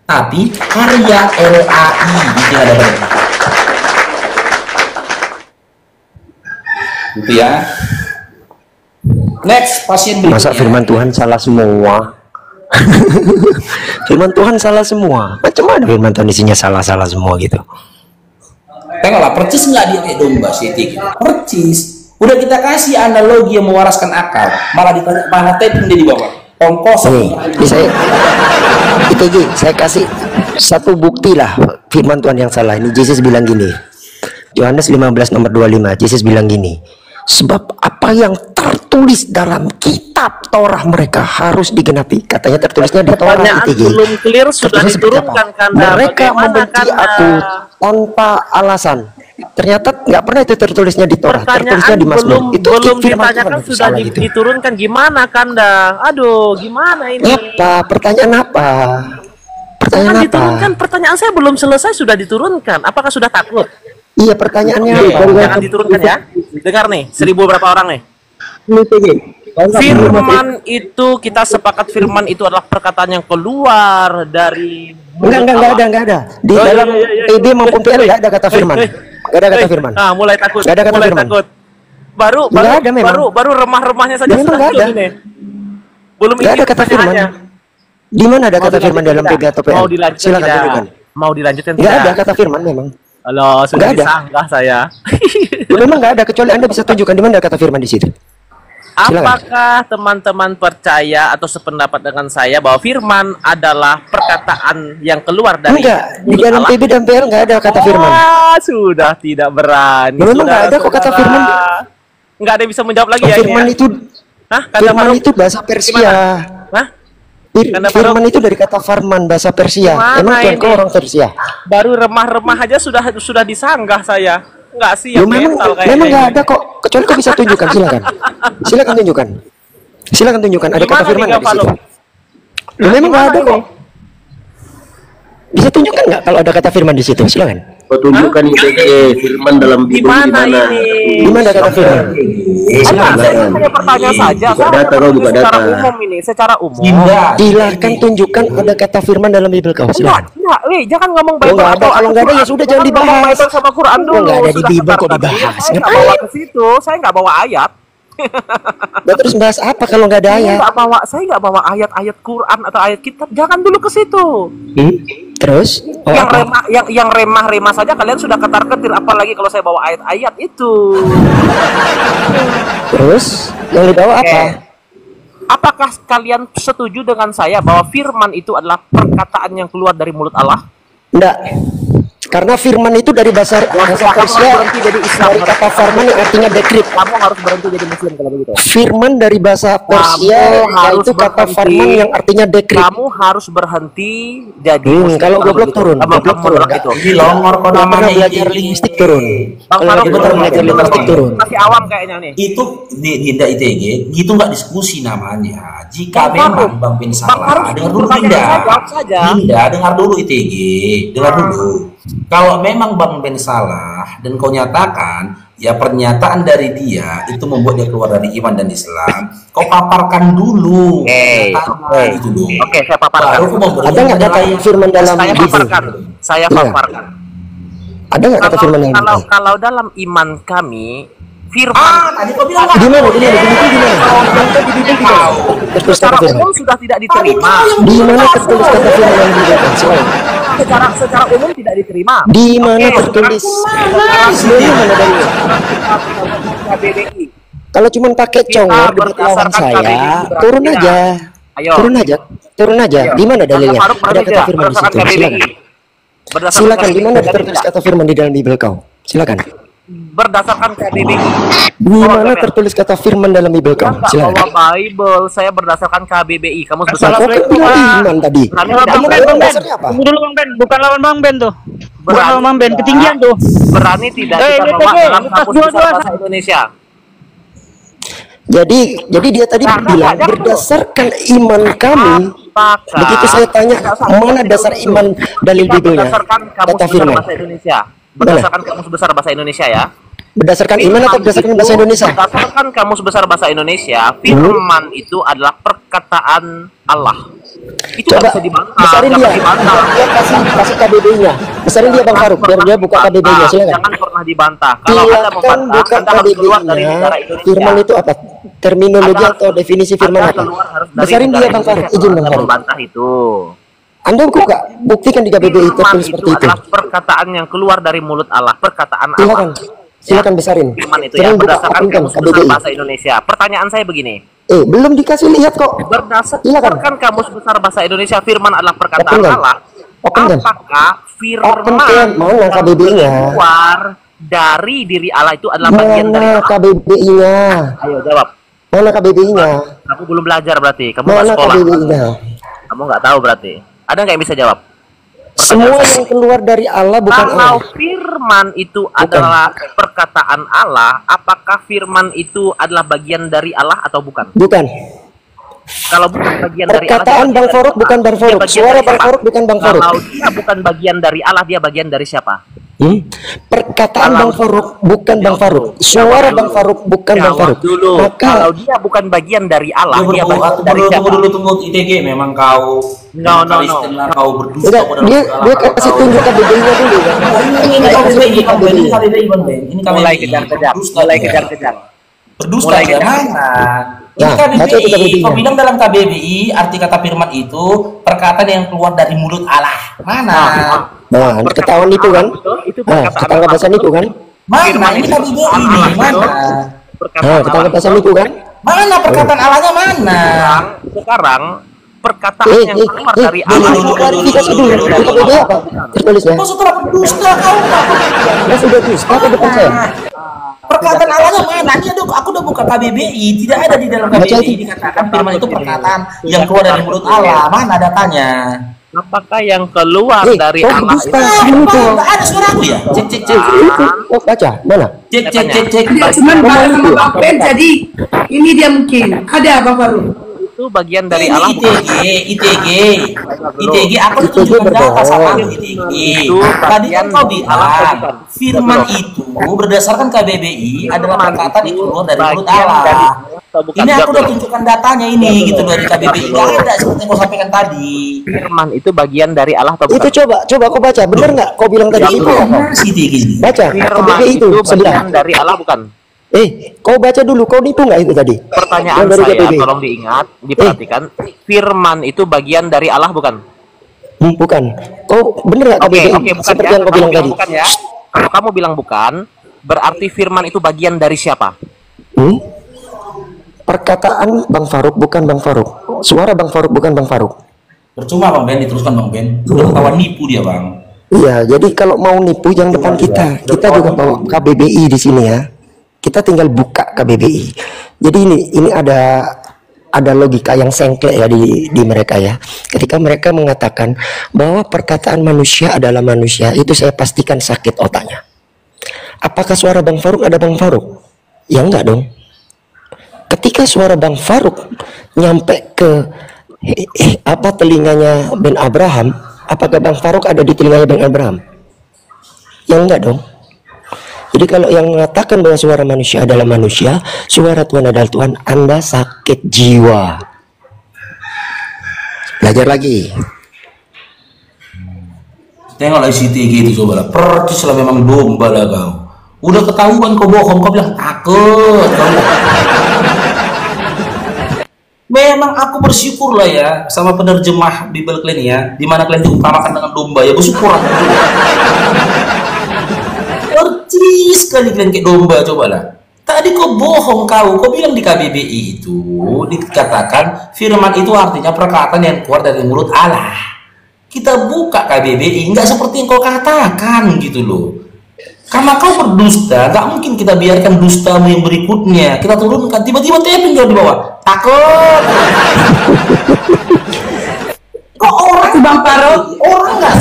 tapi karya LAI itu yang ada pada kalian. Gitu ya. Next, pasien berikutnya. Masa firman Tuhan salah semua? Firman Tuhan salah semua. Macam mana firman Tuhan isinya salah-salah semua gitu? Tengoklah, percis nggak dia kayak domba sih, percis. Udah kita kasih analogi yang mewaraskan akal, malah ditanya mana taping dia di bawah. Ongkos. Saya kasih satu bukti lah firman Tuhan yang salah. Ini Yesus bilang gini. Yohanes 15 nomor 25. Yesus bilang gini. Sebab apa yang tertulis dalam kitab Torah mereka harus digenapi. Katanya tertulisnya di Torah. Belum clear, sudah diturunkan kan. Mereka membenci aku tanpa alasan. Ternyata nggak pernah itu tertulisnya di Torah. Tertulisnya di Mazmur. Itu belum ditanyakan sudah diturunkan gimana Kanda? Aduh, gimana ini? Apa? Pertanyaan apa? Pertanyaan apa? Diturunkan. Pertanyaan saya belum selesai sudah diturunkan. Apakah sudah takut? Iya, pertanyaannya jangan diturunkan ya. Dengar nih, 1000 berapa orang nih? Firman itu kita sepakat firman itu adalah perkataan yang keluar dari enggak ada. Di dalam PB maupun PL enggak ada kata firman. Enggak ada kata firman. Nah, mulai takut. Enggak ada kata firman. Baru remah-remahnya saja sudah ini. Belum ada kata firman. Di mana ada kata firman dalam PB atau PL? Silakan tunjukkan. Mau dilanjutkan tidak? Enggak ada kata firman memang. Halo, sudah disanggah saya. Memang nggak ada, kecuali Anda bisa tunjukkan di mana kata firman di situ. Apakah teman-teman percaya atau sependapat dengan saya bahwa firman adalah perkataan yang keluar dari Enggak, di dalam PB dan PL nggak ada kata firman. Sudah tidak berani. Memang nggak ada kok kata firman. Nggak ada yang bisa menjawab lagi ya. Firman itu, firman itu bahasa Persia. Firman itu dari kata farman, bahasa Persia. Emang Tuhan kau orang Persia? Baru remah-remah aja sudah disanggah saya. Nggak siap mental kayaknya. Memang nggak ada kok. Kecuali kau bisa tunjukkan, silakan. Silakan tunjukkan. Ada kata firman di situ. Memang nggak ada kok. Bisa tunjukkan nggak kalau ada kata firman di situ? Silakan. Tunjukkan firman dalam Bible di mana? Di mana kata firman? Saya hanya pertanyaan saja. Secara umum ini, secara umum. Silahkan tunjukkan ada kata firman dalam Bible kau. Silakan. Jangan ngomong Bible. Kalau nggak ada ya sudah jangan dibahas. Sama Quran dulu. Nggak ada di Bible kok dibahas. Saya nggak bawa ke situ. Saya nggak bawa ayat. Terus bahas apa kalau nggak ada ayat? Saya nggak bawa ayat-ayat Quran atau ayat kitab. Jangan dulu ke situ. Terus yang remah saja kalian sudah ketar-ketir, apalagi kalau saya bawa ayat-ayat itu. Terus yang dibawa apa? Apakah kalian setuju dengan saya bahwa firman itu adalah perkataan yang keluar dari mulut Allah? Enggak. Karena firman itu dari bahasa Persia, dari kata firman yang artinya dekrip. Kamu harus berhenti jadi muslim kalau begitu. Firman dari bahasa Persia itu kata firman yang artinya dekrip. Kamu harus berhenti jadi muslim. Kalau goblok turun. Goblok turun. Di longor kau namanya belajar linguistik turun. Kalau kita belajar linguistik turun. Masih awam kayaknya nih. Itu di ITG, gitu nggak diskusi namanya. Jika memang Bang Bin salah, dengar dulu Dinda, dengar dulu ITG, dengar dulu. Kalau memang Bang Ben salah dan kau nyatakan ya pernyataan dari dia itu membuat dia keluar dari iman dan Islam, kau paparkan dulu. Oke, saya paparkan. Ada nggak kata firman dalam Bible? Saya paparkan. Ada nggak kata firman yang kalau dalam iman kami firman tadi kau bilang di mana? Secara umum sudah tidak diterima. Di mana tertulis kata firman yang Bible? Secara umum tidak diterima. Di mana tertulis? Kalau cuma pakai congor di lawan saya, turun aja. Di mana dalilnya? Ada kata firman di situ. Silakan. Di mana tertulis kata firman di dalam Bible kau? Silakan. Berdasarkan KBBI. Di mana tertulis kata firman dalam Bible kau? Silakan. Bible, saya berdasarkan KBBI. Kamu salah iman tadi. Tunggu dulu Bang Ben, bukan lawan Bang Ben tuh. Bang Ben ketinggian tuh. Berani tidak kita bawa dalam kamus besar bahasa Indonesia. Jadi dia tadi bilang berdasarkan iman kami. Begitu saya tanya mana dasar iman dalil Bibelnya? Kata firman. Berdasarkan kamus besar bahasa Indonesia ya. Berdasarkan iman atau berdasarkan bahasa Indonesia? Berdasarkan kamus besar bahasa Indonesia, firman itu adalah perkataan Allah. Itu Coba bisa dibantah. besarin dia. Dia kasih KBBI-nya. Besarin dia Bang Faruk biar dia buka KBBI-nya, silakan. Jangan pernah dibantah. Kalau Anda Silakan membantah, buka Anda harus keluar dari negara KBBI-nya. Indonesia. Firman itu apa? Terminologi atau definisi firman apa? Besarin dia Bang Faruk. Izin Bang Faruk. Membantah itu. Anda buka, buktikan di KBBI tertulis seperti itu. Adalah perkataan yang keluar dari mulut Allah, perkataan Silakan. Allah. Silakan besarin. Firman itu Jangan ya, buka berdasarkan apapun kamus besar KBBI. bahasa Indonesia. Pertanyaan saya begini. Belum dikasih lihat kok. Berdasarkan kamus besar bahasa Indonesia, firman adalah perkataan Open, kan? Allah. Open, kan? Apakah Open, kan? firman Mana KBBI-nya? keluar dari diri Allah itu adalah bagian dari Mana Allah? KBBI-nya? Ayo jawab. Mana KBBI-nya? Kamu belum belajar berarti. Kamu nggak Mana sekolah. KBBI-nya? Kamu nggak tahu berarti. Ada nggak yang bisa jawab? Semua yang keluar dari Allah bukan Kalau Allah. firman itu adalah perkataan Allah, apakah firman itu adalah bagian dari Allah atau bukan? Bukan. Kalau bukan bagian dari Allah, Perkataan Bang Faruk bukan Bang Faruk. Suara Bang Faruk bukan Bang Faruk. Kalau dia bukan bagian dari Allah, dia bagian dari siapa? Perkataan Bang Faruk bukan Bang Faruk. Suara Bang Faruk bukan Bang Faruk. Dulu. Maka Kalau dia bukan bagian dari Allah, dia bagian dari siapa? Tunggu ITG memang kau No. kau berdusta enggak, pada dia kasih tunjuk KBBI-nya dulu. Ini Mulai kejar-kejar. Berdusta ya mana? Nah, baca itu KBBI-nya. Kau bilang dalam KBBI arti kata firman itu perkataan yang keluar dari mulut Allah. Mana? Nah, ketahuan itu kan? Nah, ketangkap bahasan itu kan? Mana? Ini KBBI ini mana? Nah, ketangkap bahasan itu kan? Mana perkataan Allahnya mana? Sekarang perkataan yang keluar dari Allah itu klarifikasi dulu. Di KBBI apa? Tertulisnya. Kau setelah berdusta kau. Nah, sudah dusta ke depan saya. Perkataan Allahnya mana? Ini aku udah buka KBBI, tidak ada di dalam KBBI dikatakan firman itu perkataan yang keluar dari mulut Allah. Mana datanya? Apakah yang keluar dari Allah itu? Ada suara aku ya? Cek. Oh, baca. Mana? Cek. Dia cuma marah sama Bang Ben, jadi ini dia mungkin. Ada Bang Faruk. Itu bagian dari Ini Allah. ITG, aku tunjukkan data sama ITG. Tadi kan kau bilang firman itu berdasarkan KBBI adalah perkataan yang keluar dari mulut Allah. Ini aku udah tunjukkan datanya ini gitu dari KBBI. Nggak ada seperti yang kau sampaikan tadi. Firman itu bagian dari Allah atau bukan? Itu coba kau baca. Bener nggak? Kau bilang tadi itu. Baca. Firman KBBI itu itu sebelah. bagian dari Allah bukan? Kau baca dulu. Kau nipu nggak itu tadi? Pertanyaan Yang dari saya, KBBI. tolong diingat, diperhatikan. Firman itu bagian dari Allah bukan? Bukan. Kau bener nggak KBBI? Oke, bukan Seperti ya. yang kau bilang tadi. Bukan ya. Kalau kamu bilang bukan, berarti firman itu bagian dari siapa? Perkataan Bang Faruk bukan Bang Faruk. Suara Bang Faruk bukan Bang Faruk. Percuma Bang Ben, diteruskan Bang Ben. Udah ketahuan nipu dia Bang. Iya, jadi kalau mau nipu yang depan kita. Kita juga bawa KBBI di sini ya. Kita tinggal buka KBBI. Jadi ini ada logika yang sengklek ya di mereka ya. Ketika mereka mengatakan bahwa perkataan manusia adalah manusia, itu saya pastikan sakit otaknya. Apakah suara Bang Faruk ada Bang Faruk? Ya enggak dong. Ketika suara Bang Faruk nyampe ke telinganya Ben Abraham, apakah Bang Faruk ada di telinganya Ben Abraham? Ya enggak dong. Jadi kalau yang mengatakan bahwa suara manusia adalah manusia, suara Tuhan adalah Tuhan, Anda sakit jiwa. Belajar lagi. Tengoklah ICTG itu coba lah. Percis lah memang domba lah kau. Udah ketahuan kau bohong, kau bilang takut. Memang aku bersyukur lah ya sama penerjemah Bible kalian ya, di mana kalian diumpamakan dengan domba ya, bersyukur aku. Percis sekali kalian kayak domba, coba lah. Tadi kau bohong kau bilang di KBBI itu dikatakan firman itu artinya perkataan yang keluar dari mulut Allah. Kita buka KBBI, nggak seperti yang kau katakan gitu loh. Karena kau berdusta, nggak mungkin kita biarkan dustamu yang berikutnya. Kita turunkan, tiba-tiba tapping di bawah. Takut. Kok orang Bang Faruk? Orang nggak?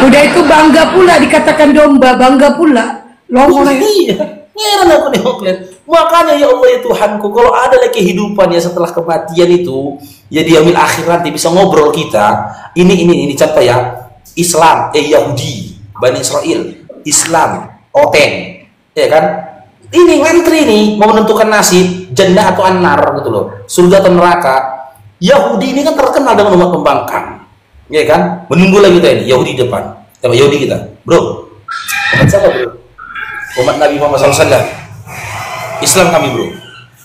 Udah itu bangga pula dikatakan domba, bangga pula. Iya, heran aku nengok lihat. Makanya ya Allah ya Tuhanku, kalau ada lagi kehidupan ya setelah kematian itu, ya di yaumil akhir nanti bisa ngobrol kita. Ini contoh ya. Islam, Yahudi, Bani Israel, Islam, Oteng, ya kan? Ini ngantri nih mau menentukan nasib jannah atau annar gitu loh, surga atau neraka. Yahudi ini kan terkenal dengan umat pembangkang, ya kan? Menunggu lagi kita ini Yahudi depan, sama Yahudi kita, bro. Umat siapa bro? Umat Nabi Muhammad SAW. Islam kami bro,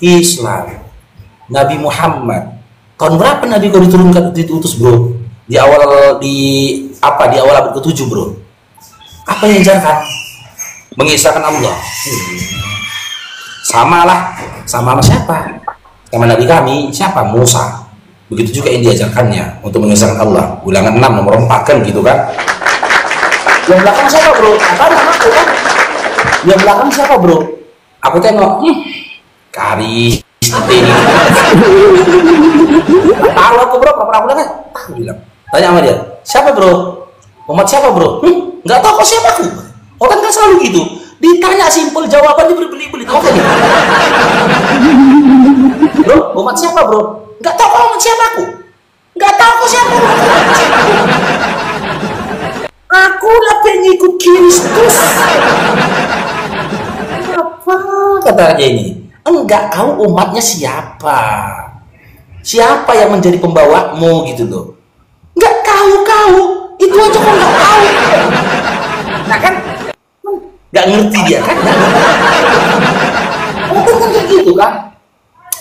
Islam. Nabi Muhammad. Tahun berapa Nabi kau diturunkan diutus bro? Di awal abad ke-7 bro. Apa yang diajarkan? Mengisahkan Allah. Sama siapa? Sama Nabi kami, siapa? Musa. Begitu juga yang diajarkannya untuk mengisahkan Allah. Ulangan 6 nomor 4 kan gitu kan. Yang belakang siapa bro? Apa namaku kan? Yang belakang siapa bro? Aku tengok, Karis ini. Tahu aku bro, pernah kan? Aku bilang. Tanya sama dia, siapa bro? Umat siapa bro? Nggak tahu kok siapa aku. Orang kan selalu gitu. Ditanya simpel, jawaban dibeli-beli. Tahu kan? Bro, umat siapa bro? Nggak tahu kok umat siapa aku. Nggak tahu kok siapa aku. Aku lah pengikut Kristus. Apa katanya ini? Enggak, kau umatnya siapa? Siapa yang menjadi pembawamu gitu loh? Nggak tahu kau, itu aja kau nggak tahu. Nah kan, nggak ngerti dia kan? Kan kayak gitu kan?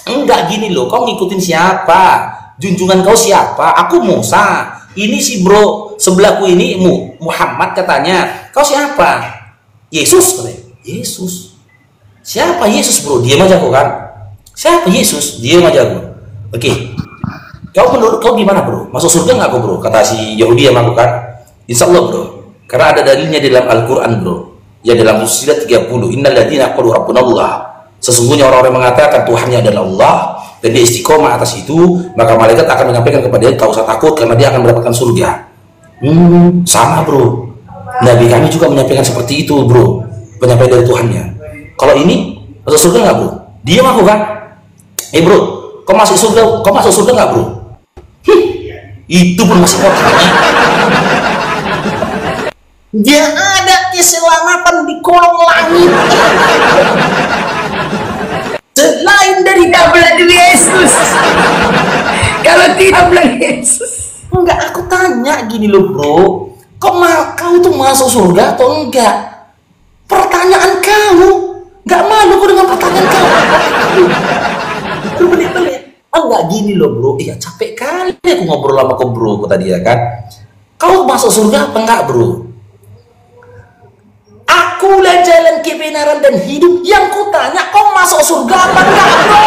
Enggak gini loh, kau ngikutin siapa? Junjungan kau siapa? Aku Musa. Ini si bro sebelahku ini Muhammad katanya. Kau siapa? Yesus katanya. Yesus. Siapa Yesus bro? Diam aja kau kan? Siapa Yesus? Diam aja aku. Oke. Kau menurut kau gimana bro? Masuk surga nggak kau bro? Kata si Yahudi yang aku kan. Insya Allah bro. Karena ada dalilnya di dalam Al-Quran bro. Ya dalam Fussilat 30. Innal ladzina qalu rabbunallah. Sesungguhnya orang-orang mengatakan Tuhannya adalah Allah dan dia istiqomah atas itu, maka malaikat akan menyampaikan kepada dia, tak usah takut karena dia akan mendapatkan surga. Sama bro. Nabi kami juga menyampaikan seperti itu bro. Penyampaian dari Tuhannya. Kalau ini masuk surga nggak bro? Diam aku kan. Bro, kau masuk surga nggak bro? Itu pun masih mau tanya. Dia ada keselamatan di kolong langit selain dari kabel Yesus. Kalau tidak bilang Yesus. Enggak, aku tanya gini loh bro, kau tuh masuk surga atau enggak? Pertanyaan kamu, nggak malu kok dengan pertanyaan kamu? Belit-belit. Enggak gini loh bro, iya capek kali aku ngobrol sama kau bro tadi ya kan. Kau masuk surga apa enggak bro? Akulah jalan kebenaran dan hidup. Yang kutanya kau masuk surga apa enggak bro?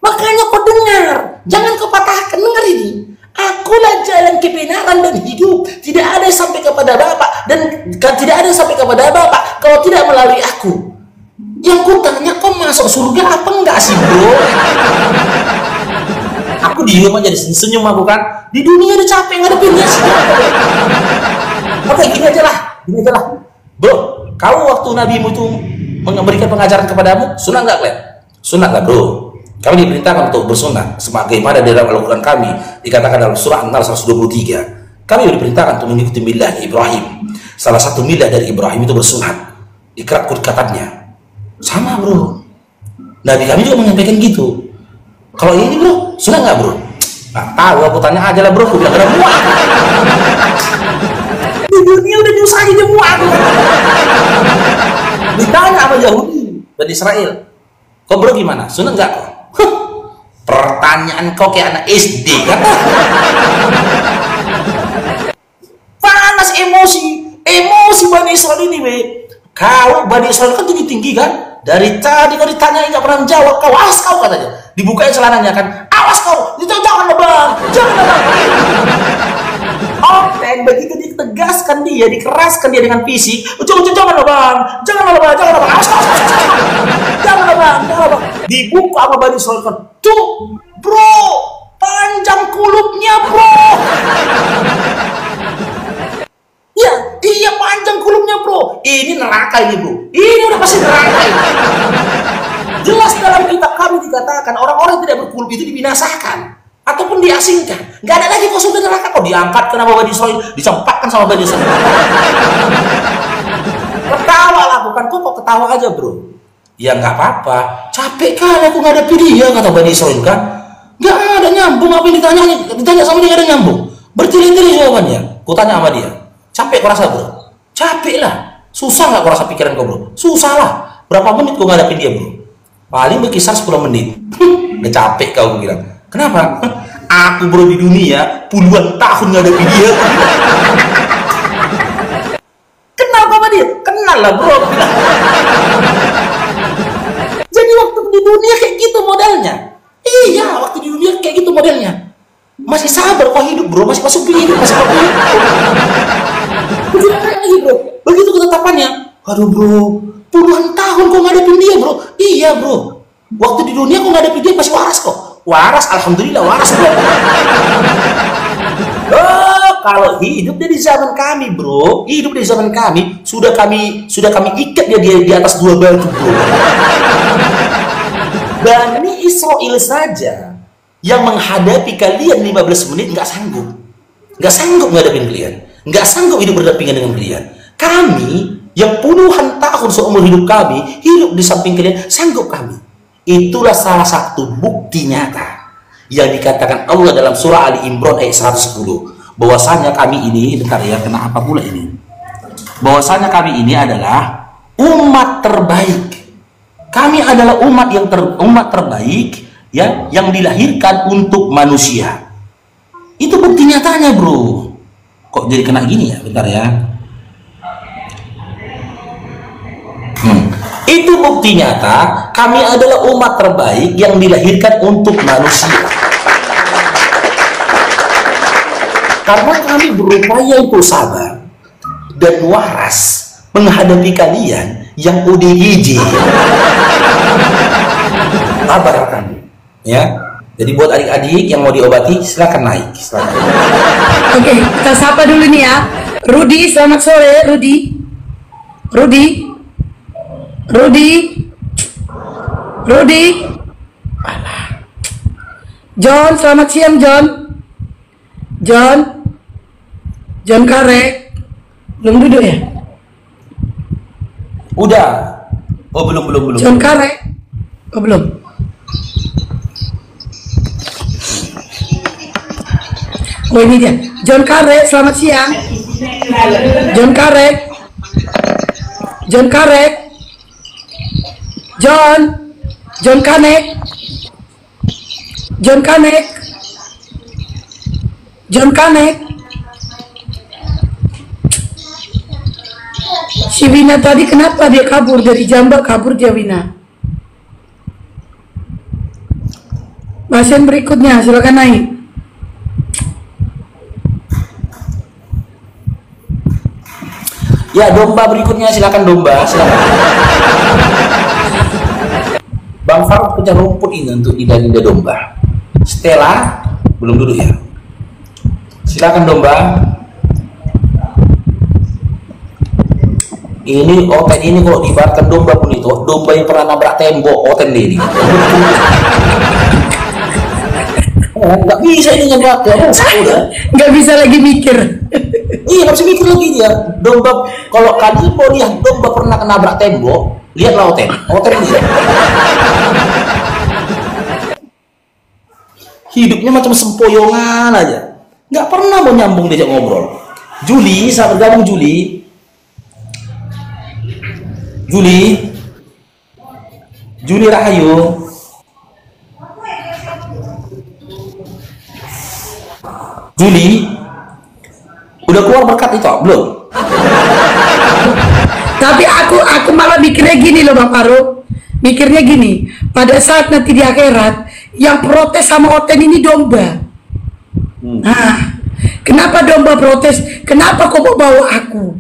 Makanya kau dengar, jangan kau patahkan, dengar ini. Akulah jalan kebenaran dan hidup. Tidak ada yang sampai kepada Bapa dan tidak ada yang sampai kepada Bapa kalau tidak melalui aku. Yang kutanya kau masuk surga apa enggak sih bro? Aku diem aja di sini, senyum aku kan. Di dunia udah capek ngadepinnya sih. Oke, gini aja lah. Bro, kau waktu Nabimu itu memberikan pengajaran kepadamu, sunat nggak, Glenn? Sunat lah, bro. Kami diperintahkan untuk bersunat, sebagaimana di dalam Al-Quran kami dikatakan dalam surah An-Nahl 123. Kami diperintahkan untuk mengikuti milah Ibrahim. Salah satu milah dari Ibrahim itu bersunat. Ikrar katanya. Sama, bro. Nabi kami juga menyampaikan gitu. Kalau ini, bro, sunat nggak, bro? Nggak tahu, aku tanya aja lah, bro. Aku bilang ada muak. Di dunia udah nyusahin dia muak. Ditanya apa Yahudi dan Israel, kau bro gimana? Sunat nggak kok? Pertanyaan kau kayak anak SD kan? Panas emosi Bani Israel ini, be. Kau Bani Israel kan tinggi kan? Dari tadi kau ditanya nggak pernah menjawab. Kau awas kau katanya. Dibukain celananya kan? Awas kau, jangan bang, jangan bang. Oke, begitu ditegaskan dia, dikeraskan dia dengan fisik. Jangan bang, awas, jangan bang. Dibuka sama Bani Israel kan? Tuh, bro, panjang kulupnya bro. neraka ini bro. Ini udah pasti neraka ini. Jelas dalam kitab kami dikatakan orang-orang yang tidak berkulub itu dibinasakan ataupun diasingkan. Nggak ada lagi kau surga neraka, kau diangkat ke nama Bani Israel, disempatkan sama Bani Israel. Ketawa lah, bukan kok ketawa aja bro. Ya nggak apa-apa, capek kali aku ngadepi dia, kata Bani Israel kan. Nggak ada nyambung, apa yang ditanya sama dia nggak ada nyambung. Bertele-tele jawabannya. Ku tanya sama dia, capek kau rasa bro? Capek lah. Susah nggak kau rasa pikiran kau bro? Susah lah. Berapa menit kau ngadepin dia bro? Paling berkisar 10 menit. Udah capek kau bilang. Kenapa? Aku bro di dunia puluhan tahun ngadepin dia. Kenal sama dia? Kenal lah bro. Jadi waktu di dunia kayak gitu modelnya. Iya, waktu di dunia kayak gitu modelnya. Masih sabar kok hidup bro, masih masuk hidup, masih masuk hidup. Begitu lagi bro, begitu ketetapannya. Aduh bro, puluhan tahun kok ngadepin dia bro. Iya bro, waktu di dunia kok ngadepin dia masih waras kok. Waras, alhamdulillah waras bro. Oh, kalau hidup dari zaman kami bro, hidup dari zaman kami sudah kami ikat dia di atas 2 batu bro. Bani Israel saja yang menghadapi kalian 15 menit nggak sanggup ngadepin kalian, nggak sanggup hidup berdampingan dengan kalian. Kami yang puluhan tahun seumur hidup kami hidup di samping kalian, sanggup kami. Itulah salah satu bukti nyata yang dikatakan Allah dalam surah Ali Imran ayat 110, bahwasanya kami ini, bentar ya, kena apa pula ini? Bahwasanya kami ini adalah umat terbaik. Kami adalah umat terbaik ya, yang dilahirkan untuk manusia. Itu bukti nyatanya bro. Kok jadi kena gini ya, bentar ya. Itu bukti nyata kami adalah umat terbaik yang dilahirkan untuk manusia. Karena kami berupaya untuk sabar dan waras menghadapi kalian yang ODGJ. Sabar kami ya. Jadi buat adik-adik yang mau diobati silakan naik, silakan. Oke, kita sapa dulu nih ya. Rudi, selamat sore Rudi. John, selamat siang John Karek. Belum duduk ya? Udah. Oh belum. John Karek. Oh belum. Oh ini dia. John Karek, selamat siang. John Karek. John Kanek. Si Wina tadi kenapa dia kabur dari Jamba, kabur dia Wina. Pasien berikutnya silakan naik. Ya, domba berikutnya silakan domba, silakan. Bang Faruk punya rumput ini untuk dinda domba. Stella belum duduk ya. Silakan domba. Ini oten ini kalau diibaratkan domba pun itu domba yang pernah nabrak tembok, oten ini. Nggak bisa ini nabrak ya, nggak bisa lagi mikir. Iya, nggak bisa mikir lagi dia. Domba, kalau kalian mau lihat domba pernah nabrak tembok, lihatlah oten ini. Hidupnya macam sempoyongan aja, nggak pernah mau nyambung diajak ngobrol. Juli, sahabat gabung Juli Rahayu. Juli, udah keluar berkat itu belum? Tapi aku malah mikirnya gini loh Bang Faruk. Mikirnya gini, pada saat nanti di akhirat yang protes sama oten ini domba. Nah, kenapa domba protes? Kenapa kau bawa aku?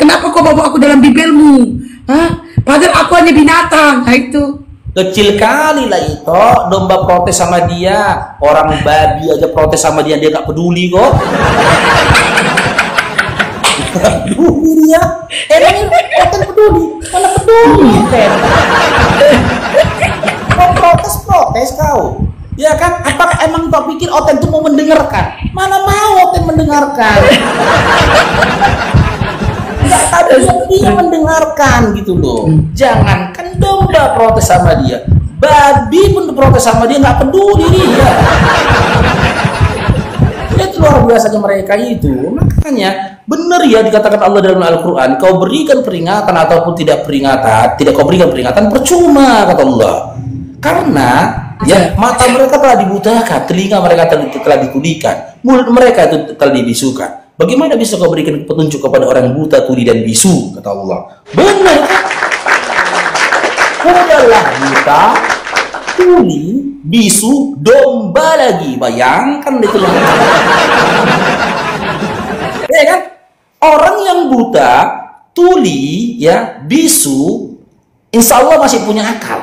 Kenapa kau bawa aku dalam bibelmu? Padahal aku hanya binatang. Nah itu kecil kali lah itu domba protes sama dia. Orang babi aja protes sama dia nggak peduli kok. Peduli dia. Emang Oten peduli? Mana peduli Oten? Kau protes kau. Ya kan? Apakah emang kau pikir Oten itu mau mendengarkan? Mana mau Oten mendengarkan? Enggak ada yang dia mendengarkan gitu loh. Jangankan domba protes sama dia, babi pun protes sama dia, nggak peduli dia. Itu luar biasanya mereka itu. Makanya benar ya dikatakan Allah dalam Al-Quran, kau berikan peringatan ataupun tidak kau berikan peringatan percuma, kata Allah. Karena ya mata mereka telah dibutakan, telinga mereka telah dikudikan, mulut mereka itu telah dibisukan. Bagaimana bisa kau berikan petunjuk kepada orang buta, tuli dan bisu, kata Allah. Benar kan? Udahlah buta, tuli, bisu, domba lagi. Bayangkan itu. Ya kan? Orang yang buta, tuli, ya, bisu, insya Allah masih punya akal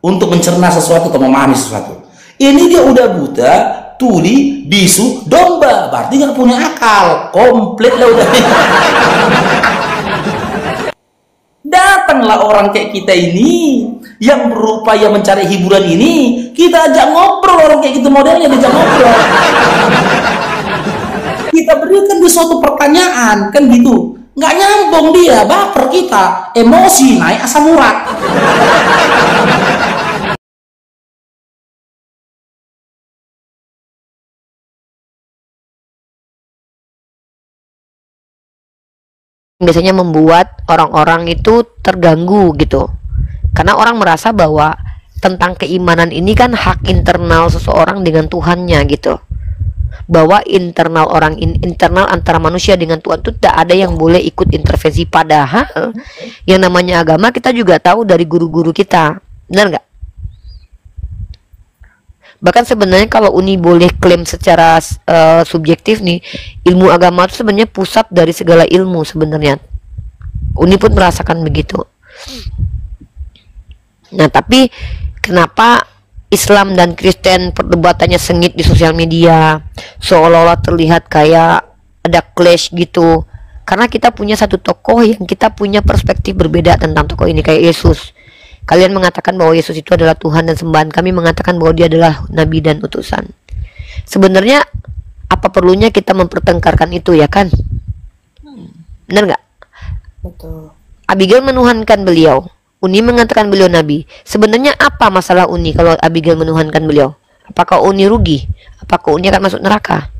untuk mencerna sesuatu atau memahami sesuatu. Ini dia udah buta, tuli, bisu, domba, berarti nggak punya akal, komplit lah udah. Datanglah orang kayak kita ini yang berupaya mencari hiburan ini, kita ajak ngobrol. Orang kayak gitu modelnya diajak ngobrol, kita berikan dia suatu pertanyaan, kan gitu. Nggak nyambung dia, baper kita, emosi naik asam urat. Biasanya membuat orang-orang itu terganggu gitu, karena orang merasa bahwa tentang keimanan ini kan hak internal seseorang dengan Tuhannya gitu, bahwa internal antara manusia dengan Tuhan itu tidak ada yang boleh ikut intervensi. Padahal yang namanya agama kita juga tahu dari guru-guru kita, benar nggak? Bahkan sebenarnya kalau Uni boleh klaim secara subjektif nih, ilmu agama itu sebenarnya pusat dari segala ilmu sebenarnya. Uni pun merasakan begitu. Nah, tapi kenapa Islam dan Kristen perdebatannya sengit di sosial media, seolah-olah terlihat kayak ada clash gitu? Karena kita punya satu tokoh yang kita punya perspektif berbeda tentang tokoh ini, kayak Yesus. Kalian mengatakan bahwa Yesus itu adalah Tuhan dan sembahan, kami mengatakan bahwa dia adalah nabi dan utusan. Sebenarnya apa perlunya kita mempertengkarkan itu, ya kan? Benar nggak? Betul. Abigail menuhankan beliau, Uni mengatakan beliau nabi. Sebenarnya apa masalah Uni kalau Abigail menuhankan beliau? Apakah Uni rugi? Apakah Uni akan masuk neraka?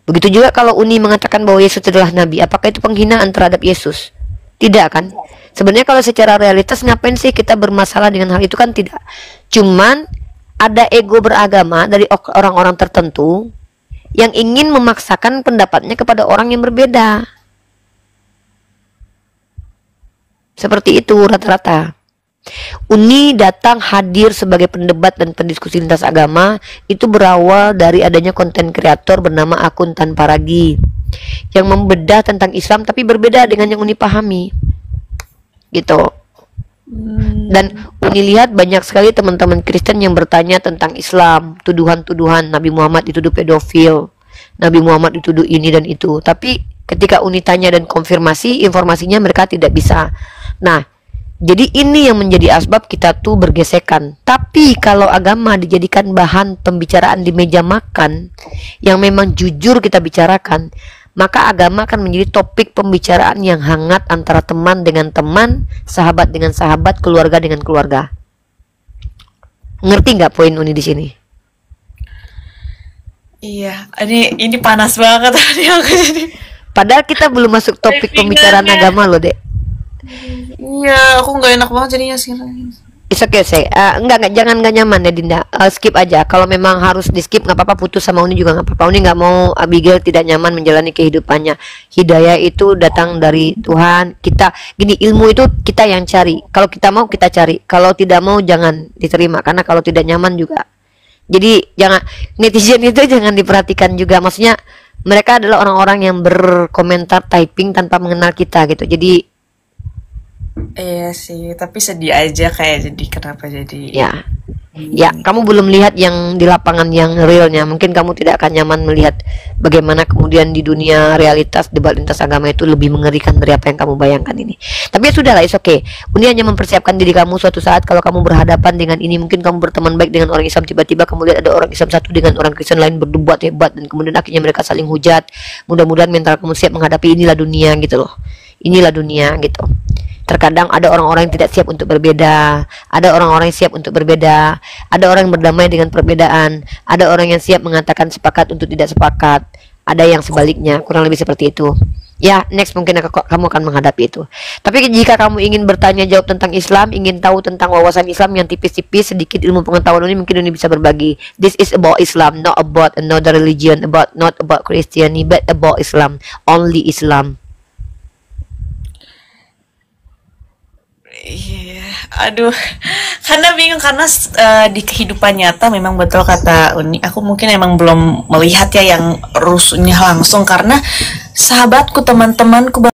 Begitu juga kalau Uni mengatakan bahwa Yesus adalah nabi, apakah itu penghinaan terhadap Yesus? Tidak kan? Sebenarnya kalau secara realitas ngapain sih kita bermasalah dengan hal itu, kan tidak. Cuman ada ego beragama dari orang-orang tertentu yang ingin memaksakan pendapatnya kepada orang yang berbeda. Seperti itu rata-rata. Uni datang hadir sebagai pendebat dan pendiskusi lintas agama itu berawal dari adanya konten kreator bernama Akun Tanpa Ragi yang membedah tentang Islam tapi berbeda dengan yang Uni pahami gitu. Dan Uni lihat banyak sekali teman-teman Kristen yang bertanya tentang Islam, tuduhan-tuduhan Nabi Muhammad dituduh pedofil, Nabi Muhammad dituduh ini dan itu. Tapi ketika Uni tanya dan konfirmasi, informasinya mereka tidak bisa. Nah, jadi ini yang menjadi asbab kita tuh bergesekan. Tapi kalau agama dijadikan bahan pembicaraan di meja makan yang memang jujur kita bicarakan, maka agama akan menjadi topik pembicaraan yang hangat antara teman dengan teman, sahabat dengan sahabat, keluarga dengan keluarga. Ngerti nggak poin Uni di sini? Iya, ini panas banget tadi aku jadi. Padahal kita belum masuk topik pembicaraan agama loh, Dek. Iya, aku nggak enak banget jadinya sekarang. It's okay, jangan nggak nyaman ya Dinda. Skip aja. Kalau memang harus di skip nggak apa-apa, putus sama Uni juga nggak apa-apa. Uni nggak mau Abigail tidak nyaman menjalani kehidupannya. Hidayah itu datang dari Tuhan. Kita gini, ilmu itu kita yang cari. Kalau kita mau kita cari. Kalau tidak mau jangan diterima. Karena kalau tidak nyaman juga. Jadi jangan, netizen itu jangan diperhatikan juga. Maksudnya mereka adalah orang-orang yang berkomentar typing tanpa mengenal kita gitu. Jadi iya sih, tapi sedih aja kayak jadi kenapa jadi. Ya. Ya, kamu belum lihat yang di lapangan yang realnya. Mungkin kamu tidak akan nyaman melihat bagaimana kemudian di dunia realitas debat lintas agama itu lebih mengerikan dari apa yang kamu bayangkan ini. Tapi ya sudahlah, it's okay. Uni hanya mempersiapkan diri kamu suatu saat kalau kamu berhadapan dengan ini. Mungkin kamu berteman baik dengan orang Islam, tiba-tiba kamu lihat ada orang Islam satu dengan orang Kristen lain berdebat hebat, dan kemudian akhirnya mereka saling hujat. Mudah-mudahan mental kamu siap menghadapi inilah dunia gitu loh. Inilah dunia gitu. Terkadang ada orang-orang yang tidak siap untuk berbeda, ada orang-orang yang siap untuk berbeda, ada orang yang berdamai dengan perbedaan, ada orang yang siap mengatakan sepakat untuk tidak sepakat, ada yang sebaliknya, kurang lebih seperti itu. Ya, next mungkin kamu akan menghadapi itu. Tapi jika kamu ingin bertanya jawab tentang Islam, ingin tahu tentang wawasan Islam yang tipis-tipis, sedikit ilmu pengetahuan ini, mungkin ini bisa berbagi. This is about Islam, not about another religion, not about Christianity, but about Islam, only Islam. Iya, aduh, karena bingung karena di kehidupan nyata memang betul kata Uni. Aku mungkin emang belum melihat ya yang rusuhnya langsung karena sahabatku, teman-temanku